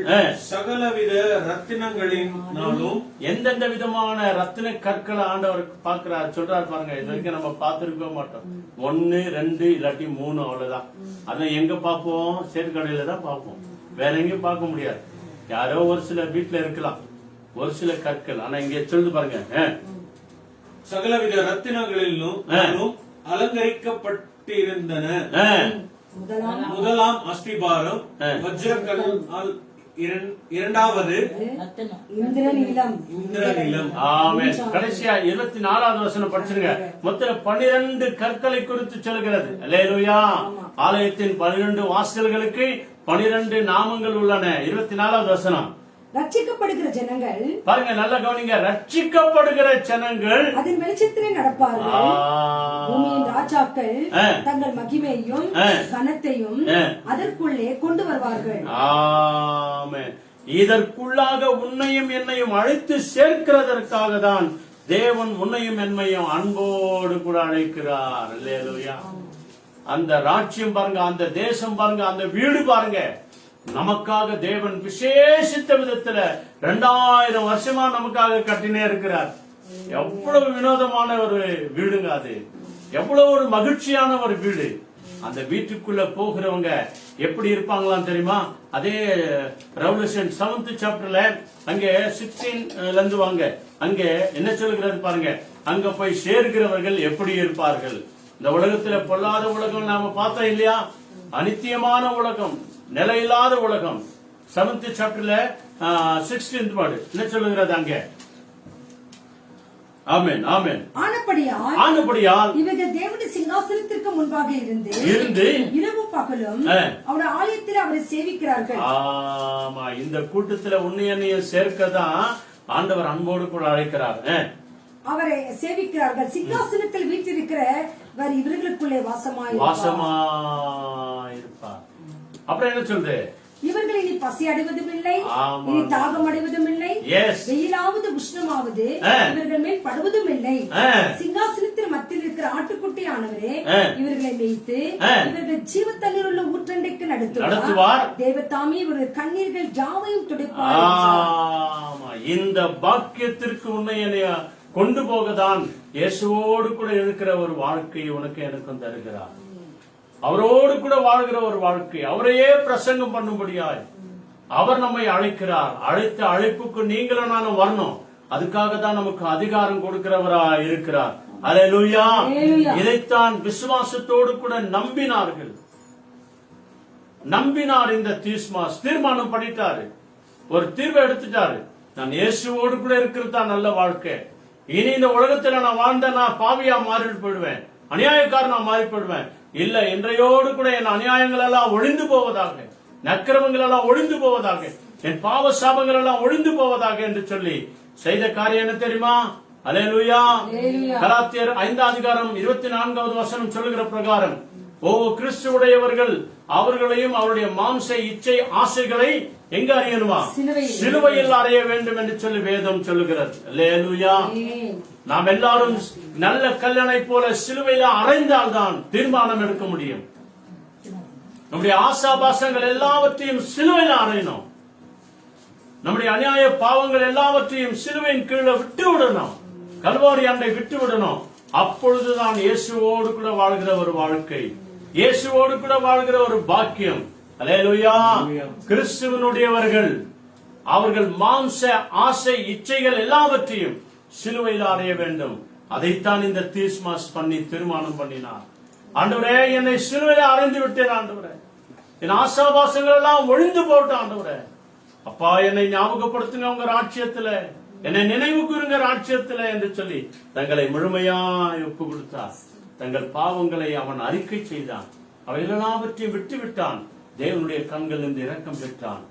சகலவித ரத்தினங்களினாலும், எந்தெந்த விதமான ரத்தின கற்களை ஆண்டவர் பார்க்கிறார் சொல்றார் பாருங்க. இது வரைக்கும் நம்ம பார்த்திருக்க மாட்டோம். 1, 2 இல்லாட்டி 3 அவ்வளவுதான். அதை எங்க பார்ப்போம்? சேர்க்கடையில தான் பார்ப்போம், வேற எங்கேயும் பார்க்க முடியாது. யாரோ ஒரு சில வீட்டுல இருக்கலாம் ஒரு சில கற்கள். ஆனா இங்க சொல்லுது பாருங்க, சகலவித ரத்தினங்களிலும் அலங்கரிக்கப்பட்டிருந்தன. முதலாம் அஸ்திபாரம் வஜ்ரக்கல்லால், இரண்டாவது இந்திரநீலம். ஆமென். கடைசியா 24வது வசனம் படிச்சிருங்க. மொத்தம் 12 கற்களை குறித்து சொல்கிறது. அல்லேலூயா. ஆலயத்தின் 12 வாசல்களுக்கு 12 நாமங்கள் உள்ளன. 24வது வசனம். ரட்சிக்கப்படுகிற ஜனங்கள் பாருங்க, நல்லா கவனிங்க. ரட்சிக்கப்படுகிற ஜனங்கள் அதன் வெளிச்சத்திலே நடப்பார்கள். பூமியின் ராஜாக்கள் தங்கள் மகிமையையும் கனத்தையும் அதற்குள்ளே கொண்டு வருவார்கள். ஆமென். இதற்குள்ளாக உன்னையும் என்னையும் அழைத்து சேர்க்கிறதற்காக தான் தேவன் உன்னையும் என்னையும் அன்போடு கூட அழைக்கிறார். அல்லேலூயா. அந்த ராஜ்யம் பாருங்க, அந்த தேசம் பாருங்க, அந்த வீடு பாருங்க. நமக்காக தேவன் விசேஷித்த விதத்துல 2000 வருஷமா நமக்காக கட்டினே இருக்கிறார். எவ்வளவு வினோதமான ஒரு வீடுங்க அது. எவ்வளவு ஒரு மகிழ்ச்சியான ஒரு வீடு. அந்த வீட்டுக்குள்ள போகிறவங்க எப்படி இருப்பாங்களாம் தெரியுமா? அதே ரெவல்யூஷன் 7th சாப்டர்ல அங்கே 16ல இருந்து வாங்க. அங்க என்ன சொல்கிறது பாருங்க. அங்க போய் சேர்கிறவர்கள் எப்படி இருப்பார்கள். இந்த உலகத்துல பொல்லாத உலகம் நாம பார்த்தோம் இல்லையா? அனித்தியமான உலகம், நிலையில்லாத உலகம். 7th சாப்டர்ல 16th பாடு என்ன சொல்லுகிறது அங்க? ஆமென், ஆமென். ஆனபடியால் இவர்கள் தேவனுடைய சிங்காசனத்திற்கு முன்பாக இருந்து இரவு பகலும் அவருடைய ஆலயத்தில் அவரை சேவிக்கிறார்கள். ஆமா, இந்த கூட்டத்துல உன்னையனையும் சேர்க்கதான் ஆண்டவர் அன்போடு கூட அழைக்கிறார். அவரை சேவிக்கிறார்கள். சிங்காசனத்தில் வீற்றிருக்கிறவர் இவர்களுக்குள்ளே வாசமாயிருப்பார். அப்புறம் என்ன சொல்றது? இவர்கள் இனி பசி அடைவதும் இல்லை, ஆமா. இனி தாகம் அடைவதும் இல்லை, Yes. வெயிலாவது உஷ்ணமாவது இவர்கள் மேல் படுவதும் இல்லை. சிங்காசனத்தில் மத்தியில் இருக்கிற ஆட்டுக்குட்டியானவரே இவர்களை மேய்த்து இவர்கள் ஜீவ தண்ணீர் உள்ள ஊற்றண்டைக்கு நடத்துவார். தேவதாமே இவர்கள் கண்ணீர்கள் யாவையும் துடைப்பார். ஆமா, இந்த பாக்கியத்திற்கு உன்னை கொண்டு போகதான் இயேசுவோடு கூட இருக்கிற ஒரு வாழ்க்கையை உனக்கு எனக்கும் தருகிறார். அவரோடு கூட வாழ்கிற ஒரு வாழ்க்கை, அவரையே பிரசங்கம் பண்ணும்படியாய் அவர் நம்மை அழைக்கிறார். அழைத்த அழைப்புக்கு நீங்களும் நானும் வரணும். அதுக்காக தான் நமக்கு அதிகாரம் கொடுக்கிறவராய் இருக்கிறார். அல்லேலூயா. இதைத்தான் விசுவாசத்தோடு கூட நம்பினார். இந்த தீஸ்மாஸ் தீர்மானம் பண்ணிட்டாரு, ஒரு தீர்வை எடுத்துட்டாரு. நான் இயேசுவோடு கூட இருக்கிறது தான் நல்ல வாழ்க்கை. இனி இந்த உலகத்துல நான் வாழ்ந்த நான் பாவியா மாறி போயிடுவேன், அநியாயக்காரனா மாறி போயிடுவேன். இல்ல, இன்றையோடு கூட என் அநியாயங்கள் எல்லாம் ஒழிந்து போவதாக, நக்கிரமங்கள் எல்லாம் ஒழிந்து போவதாக, என் பாவ சாபங்கள் எல்லாம் ஒழிந்து போவதாக என்று சொல்லி செய்த காரியம் என்ன தெரியுமா? அல்லேலூயா. கலாத்தியர் 5:24 சொல்லுகிற பிரகாரம், ஓ கிறிஸ்துவுடையவர்கள் அவர்களையும் அவருடைய மாம்ச இச்சை ஆசைகளை எங்க அறியணுமா? சிலுவையில் அறைய வேண்டும் என்று சொல்லி வேதம் சொல்லுகிறது. அல்லேலூயா. நாம் எல்லாரும் நல்ல கல்லணை போல சிலுவையில அறைந்தால்தான் தீர்மானம் எடுக்க முடியும். நம்முடைய ஆசாபாசங்கள் எல்லாவற்றையும் சிலுவையில அறையணும். நம்முடைய அநியாய பாவங்கள் எல்லாவற்றையும் சிலுவையின் கீழே விட்டு விடணும், கல்வாரி அண்டை விட்டு விடணும். அப்பொழுதுதான் இயேசுவோடு கூட வாழ்கிற ஒரு வாழ்க்கை, இயேசுவோடு கூட வாழ்கிற ஒரு பாக்கியம். அல்லேலூயா. கிறிஸ்துவனுடையவர்கள் அவர்கள் மாம்ச ஆசை இச்சைகள் எல்லாவற்றையும் சிலுவையில் அறைய வேண்டும். அதைத்தான் இந்த தீஸ்மாஸ் பண்ணி தீர்மானம் பண்ணினார். ஆண்டவரே, என்னை சிலுவையில அறைந்து விட்டேன் ஆண்டவரே, என் ஆசாபாசங்கள் எல்லாம் ஒழிந்து போட்டு ஆண்டவரே, அப்பா என்னை ஞாபகப்படுத்துங்க உங்க ராட்சியத்துல, என்னை நினைவு கூறுங்க ராட்சியத்துல என்று சொல்லி தங்களை முழுமையாய் ஒப்பு கொடுத்தார். தங்கள் பாவங்களை அவன் அறிக்கை செய்தான், அவை எல்லாவற்றையும் விட்டு விட்டான். தேவனுடைய கண்கள் இருந்து இரக்கம் பெற்றான்.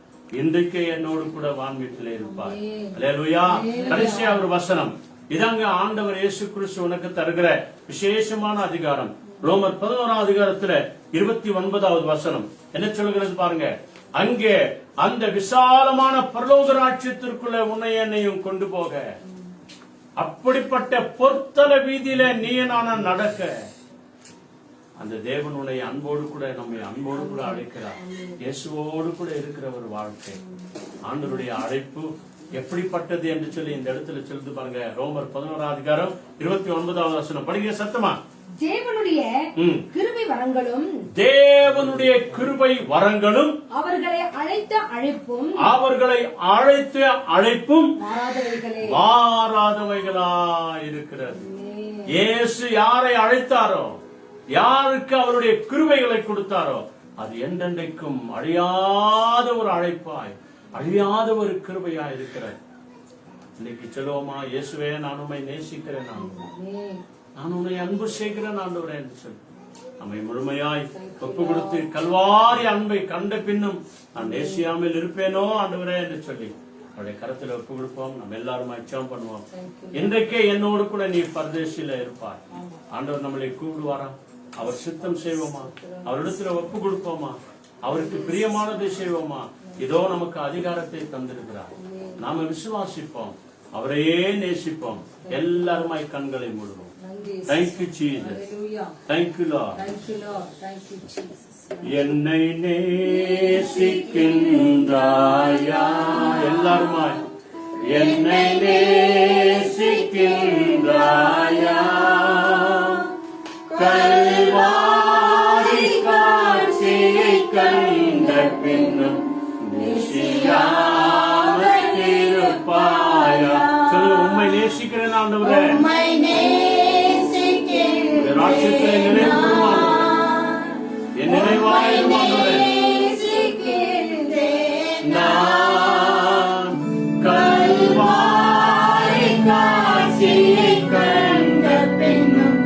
இன்றைக்கு என்னோடு கூட வான்வீட்டிலே இருப்பார். அல்லேலூயா. கடைசியா ஒரு வசனம், இதாங்க ஆண்டவர் இயேசு கிறிஸ்து உனக்கு தருகிற விசேஷமான அதிகாரம். ரோமர் 11:29 என்ன சொல்கிறது பாருங்க. அங்கே அந்த விசாலமான பரலோக ராஜ்யத்திற்குள்ள உன்னை என்னையும் கொண்டு போக, அப்படிப்பட்ட பொற்தல வீதியில நீ நான நடக்க, அந்த தேவன் உன்னை அன்போடு கூட நம்மை அன்போடு கூட அழைக்கிறார். இயேசுவோடு கூட இருக்கிற ஒரு வாழ்க்கை, ஆண்டவருடைய அழைப்பு எப்படிப்பட்டது என்று சொல்லி இந்த இடத்துல சொல்லுது பாருங்க. ரோமர் 11:29 படிக்கிற சத்தமா. தேவனுடைய கிருபை வரங்களும் அவர்களை அழைத்த அழைப்பும் மாறாதவைகளா இருக்கிறது. இயேசு யாரை அழைத்தாரோ, யாருக்கு அவருடைய கிருபைகளை கொடுத்தாரோ, அது என்றென்றைக்கும் அழியாத ஒரு அழைப்பாய், அழியாத ஒரு கிருபையா இருக்கிறது. இன்னைக்கு சொல்லுவோமா, இயேசுவே நான் உம்மை நேசிக்கிறேன், நான் உன்னை அன்பு செய்கிறேன் ஆண்டவரே என்று சொல்லி நம்மை முழுமையாய் ஒப்பு கொடுத்து, கல்வாரி அன்பை கண்ட பின்னும் நான் நேசியாமல் இருப்பேனோ ஆண்டவரே என்று சொல்லி அவருடைய கரத்தில் ஒப்பு கொடுப்போம். நம்ம எல்லாரும் அச்சம் பண்ணுவோம். இன்றைக்கே என்னோடு கூட நீ பரதேசில இருப்பார். ஆண்டவர் நம்மளை கூப்பிடுவாரா? அவர் சித்தம் செய்வோமா? அவரிடத்துல ஒப்பு கொடுப்போமா? அவருக்கு பிரியமானதை செய்வோமா? இதோ நமக்கு அதிகாரத்தை தந்திருக்கிறார். நாம விசுவாசிப்போம், அவரையே நேசிப்போம். எல்லாருமாய் கண்களை மூடுவோம். Thank you, Jesus. Thank you, Lord. என்னை நேசிக்கின்றாயா? எல்லாருமாய் என்னை நேசிக்கின்றாயா? கல்வாரி காட்சியை கண்ட பின்னும் நேசியாமல் இருப்பாயா? சொல்லு, உம்மை நேசிக்கிறேன் ஆண்டவரே, ராட்சியத்தை நினைவு என் நினைவாயும் நான் கல்வாரி காட்சியை கண்ட பின்னும்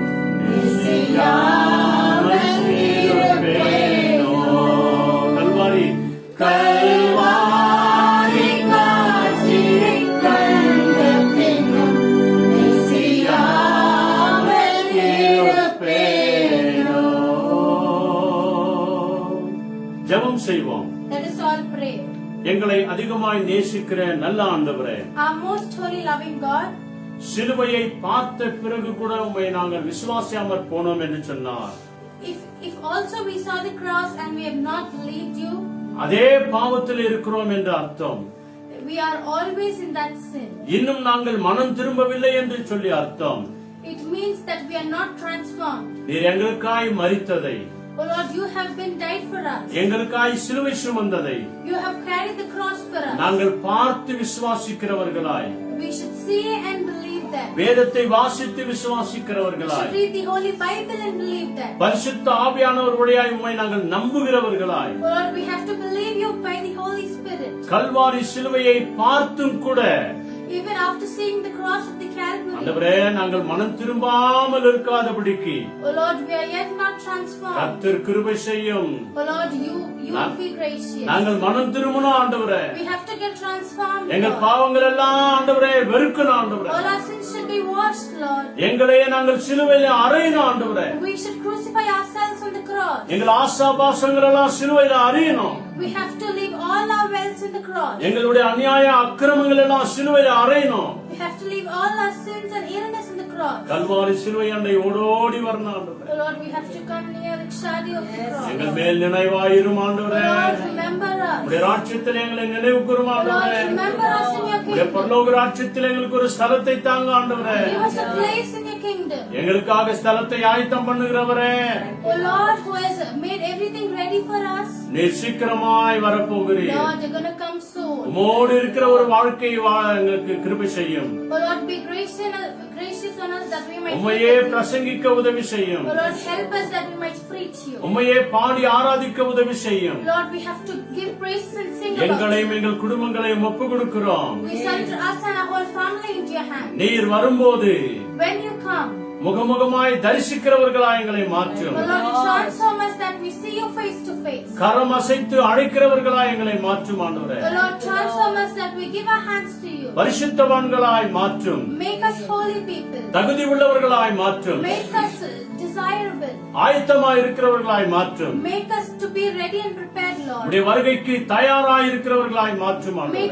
நேசியாமல் இருப்பேனோ? கல்வாரி காட்சியை கண்ட பின்னும் நேசியாமல் இருப்பேனோ? அதிகமாய் நேசிக்கிற நல்ல ஆண்டவரே, our most holy loving God, சிலுவையை பார்த்த பிறகு கூட உம்மை நாங்கள் விசுவாசியாமற் போனோம் என்று சொன்னார். if also we saw the cross and we have not believed you, அதே பாவத்தில் இருக்கிறோம் என்று அர்த்தம். we are always in that sin. இன்னும் நாங்கள் மனம் திரும்பவில்லை என்று சொல்லி அர்த்தம். It means that we are not transformed. நீர் எங்களுக்காய் மரித்ததை, Oh Lord, you have been died for us. எங்களுக்காய் சிலுவை சுமந்ததை You have carried the cross for us. நாங்கள் பார்த்து விசுவாசிக்கிறவர்களாய், We should see and believe that. வேதத்தை வாசித்து We விசுவாசிக்கிறவர்களாய், should read the Holy Bible and believe that. பரிசுத்த ஆவியானவர் வழியாய் உம்மை நாங்கள் நம்புகிறவர்களாய், Oh Lord, we have to believe you by the Holy Spirit. Kalvari சிலுவையை பார்த்தும் கூட Even after seeing the cross of the Calvary. ஆண்டவரே, நாங்கள் மனம் திரும்பாமல் இருக்காதபடிக்கு Oh Lord, we are yet not transformed. கர்த்தர் கிருபை செய்யும். Oh Lord, you will be gracious. நாங்கள் மனம் திரும்பணும் ஆண்டவரே. We have to get transformed. எங்கள் Lord. பாவங்கள் எல்லாம் ஆண்டவரே வெறுக்கணும் ஆண்டவரே. All our sins should be washed, Lord. எங்களையே நாங்கள் சிலுவையில அறையணும் ஆண்டவரே. We should crucify ourselves on the cross. எங்கள் ஆசாபாசங்கள் எல்லாம் சிலுவையில அறையணும். We have to leave all our wealth in the cross. எங்களுடைய அநியாய அக்கிரமங்கள் எல்லாம் சிலுவையில அறையணும். We have to leave all our sins and illness in the cross. Kalvari சிலுவை அண்டை ஓடோடி வரணும் ஆண்டவரே. Oh Lord, we have to come near the shadow of the cross. எங்கள் மேல் நினைவாயிரும் Oh ஆண்டவரே. Lord, remember us. உடைய ராஜ்யத்தில் எங்களை நினைவு கூரும் Oh Lord, ஆண்டவரே. remember us in your உடைய kingdom. பரலோக ராஜ்யத்தில் எங்களுக்கு ஒரு ஸ்தலத்தை தாங்க ஆண்டவரே. Give us a place in your kingdom. எங்களுக்காக ஸ்தலத்தை ஆயத்தம் பண்ணுகிறவரே, Oh Lord, who has made everything ready for us. நீர் சீக்கிரமாய் வரப்போகிறீர். Lord, you're going to come soon. உம்மோடு இருக்கிற ஒரு வாழ்க்கையை வாழ எங்களுக்கு கிருபை செய்யும். Oh Lord, be gracious on us that we might உம்மையே பிரசங்கிக்க உதவி செய்யும். Oh Lord, help us that we might preach you. உம்மையே பாடி ஆராதிக்க உதவி செய்யும். Lord, we have to give praises and sing about எங்களையும் you. எங்கள் குடும்பங்களையும் ஒப்பு கொடுக்கிறோம். We surrender us and our whole family into your hands. நீர் வரும்போது When you come, முகமுகமாய் தரிசிக்கிறவர்களாய் எங்களை மாற்றும். oh Lord, transform us that we see you face to face. கரம் அசைத்து அழைக்கிறவர்களாய் எங்களை மாற்றும் ஆண்டவரே. Oh Lord, transform us that we give our hands to you. பரிசுத்தவான்களாய் மாற்றும். Make us holy people. தகுதி உள்ளவர்களாய் மாற்றும். Make us desirable. ஆயத்தமாய் இருக்கிறவர்களாய் மாற்றும். Make us to be ready and prepared, Lord. உடைய வருகைக்கு தயாராய் இருக்கிறவர்களாய் மாற்றும் ஆண்டவரே.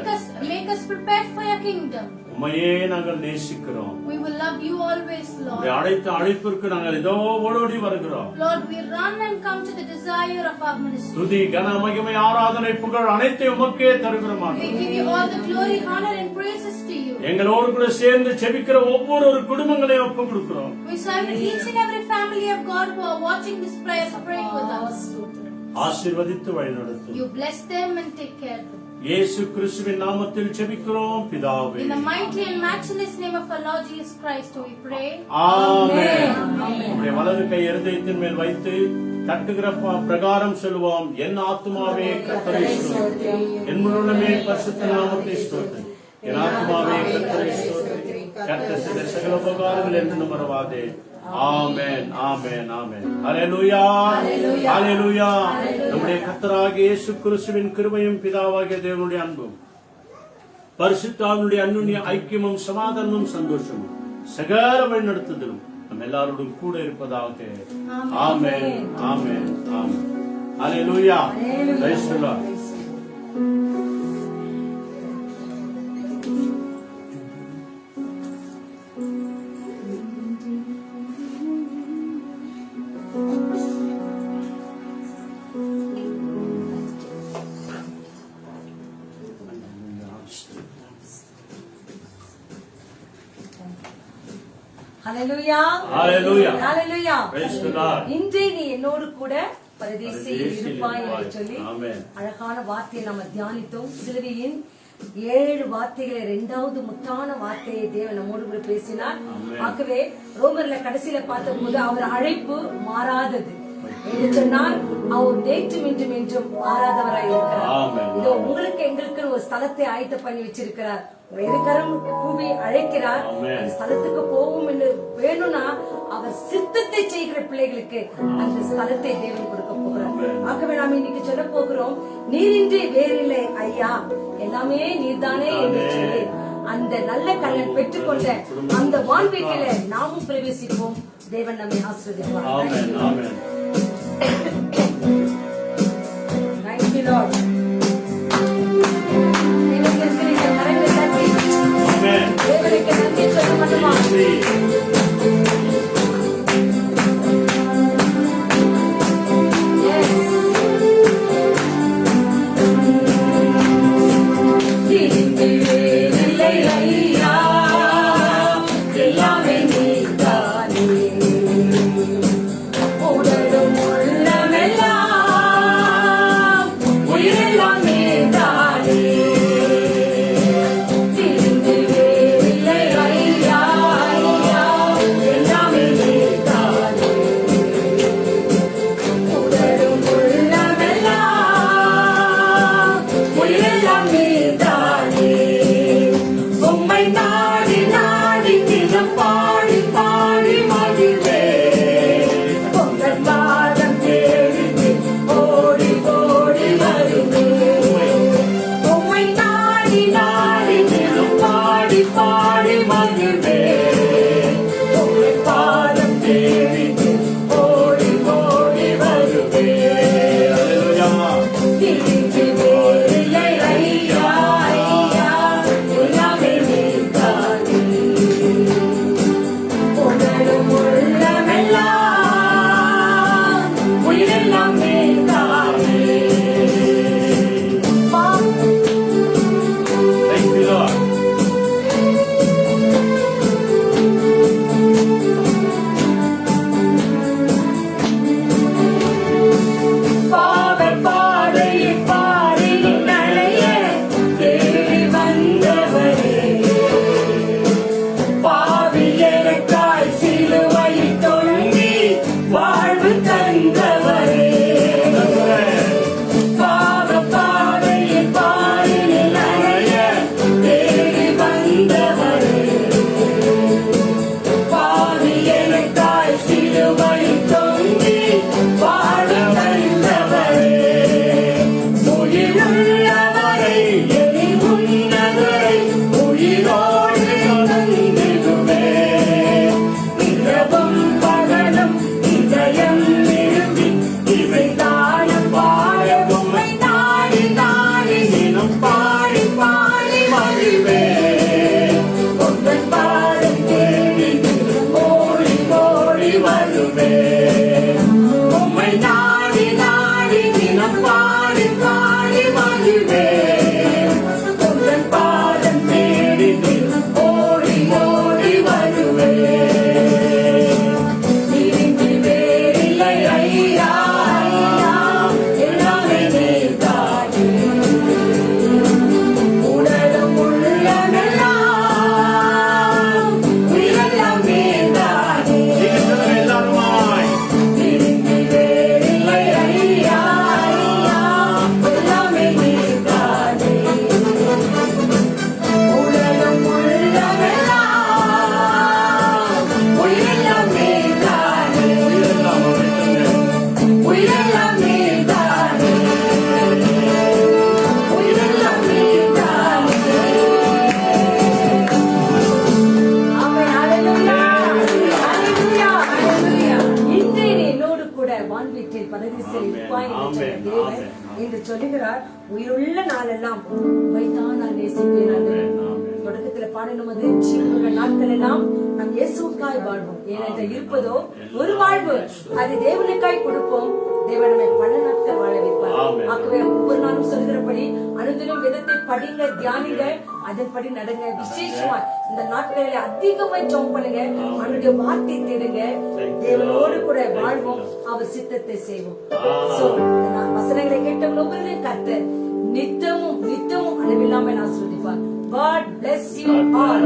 Make us prepared for your kingdom. உம்மையே நாங்கள் நேசிக்கிறோம். We will love you always, Lord. உடைய அழைத்த அழைப்பிற்கு நாங்கள் இதோ ஓடோடி வருகிறோம். Lord, we run and come to the desire of our ministry. துதி கன மகிமை ஆராதனை புகழ் அனைத்தையும் உமக்கே தருகிறோம் We ஆண்டவரே. give you all the glory, honor and praises to you. எங்களோடு கூட சேர்ந்து ஜெபிக்கிற ஒவ்வொரு குடும்பங்களையும் ஒப்பு கொடுக்கிறோம். We serve each and every family of God who are watching this prayer, praying with us. ஆசீர்வதித்து வழிநடத்தும். You bless them and take care of them. இயேசு கிறிஸ்துவின் நாமத்தில் ஜெபிக்கிறோம் பிதாவே. In the mighty and matchless name of our Lord Jesus Christ, we pray. ஆமென். உம்முடைய வலது கை இருதயத்தின் மேல் வைத்து தட்டுகிற பிரகாரம் சொல்லுவோம். என் ஆத்துமாவே கர்த்தரை ஸ்தோத்திரி, என் முழுமே பரிசுத்த நாமத்தை ஸ்தோத்திரி. என் ஆத்துமாவே கர்த்தரை ஸ்தோத்திரி, கர்த்தர் செய்த சகல உபகாரங்கள் என்று மறவாதே. ஆமென், ஆமென், ஆமென். ஹல்லேலூயா, ஹல்லேலூயா. நம்முடைய கர்த்தராகிய இயேசு கிறிஸ்துவின் கிருபையும் பிதாவாகிய தேவனுடைய அன்பும் பரிசுத்த ஆவியுடைய அன்னுடைய ஐக்கியமும் சமாதானமும் சந்தோஷமும் சகல வழிநடத்துதலும் நம்ம எல்லாரோடும் கூட இருப்பதாக. Amen, amen, amen. Hallelujah. Praise the Lord. Hallelujah, hallelujah. Hallelujah. Praise the Lord. இன்றே நீ என்னோடு கூட பரதேசியில் இருப்பாய் என்று சொல்லி ஆமென். அழகான வார்த்தையை நம்ம தியானித்தோம். சிலுவையின் 7 வார்த்தைகளை 2வது முத்தான வார்த்தையை தேவன் நம்மோடு கூட பேசினார். ஆகவே ரோமர்ல கடைசியில பார்த்தபோது அவர் அழைப்பு மாறாதது என்று சொன்னால் அவர் நேற்றும் இன்றும் என்றும் மாறாதவராய் இருக்கிறார். இதோ உங்களுக்கு எங்களுக்கு ஒரு ஸ்தலத்தை ஆயத்த பண்ணி வச்சிருக்கிறார். இருகரம் கூவி அழைக்கிறார். அந்த ஸ்தலத்துக்கு போகும் என்று வேணும்னா அவர் சித்தத்தை செய்கிற பிள்ளைகளுக்கு அந்த ஸ்தலத்தை தேவன் கொடுக்க போகிறார். ஆகவே நாம் இன்னைக்கு சொல்ல போகிறோம், நீரின்றி வேறில்லை ஐயா, எல்லாமே நீர்தானே என்று சொல்லி அந்த நல்ல கண்ணன் பெற்றுக்கொண்ட அந்த வான் வீட்டில நாமும் பிரவேசிப்போம். தேவன் நம்மை ஆசீர்வதிப்பார். ஆமென், ஆமென். Thank you, Lord. சொல்லுகிறார், உயிருள்ள நாளெல்லாம் உம்மைத்தான் நான் நேசிப்பேன் ஆண்டவரே. தொடக்கத்துல பாடினது ஜீவனுள்ள நாட்கள் எல்லாம் நாம் இயேசுவுக்காய் வாழ்வோம். ஏனென்றால் இருப்பதோ ஒரு வாழ்வு, அது தேவனுக்காய் கொடுப்போம். தேவன் நம்மை பல நாட்கள் வாழ வைப்பார். ஆகவே ஒவ்வொரு நாளும் சொல்கிறபடி அனுதினம் விதத்தை படிங்க, தியானிங்க, அதன்படி நடங்க. விசேஷமா இந்த நாட்களில் அதிகமாய் ஜெபம் பண்ணுங்க, அவனுடைய வார்த்தை தேடுங்க, தேவனோடு கூட வாழ்வோம், அவர் சித்தத்தை செய்வோம். வசனங்களை கேட்டவங்க ஒவ்வொருவரையும் கர்த்தர் நித்தமும் அளவில்லாமல் ஆசீர்வதிப்பார். God bless you all.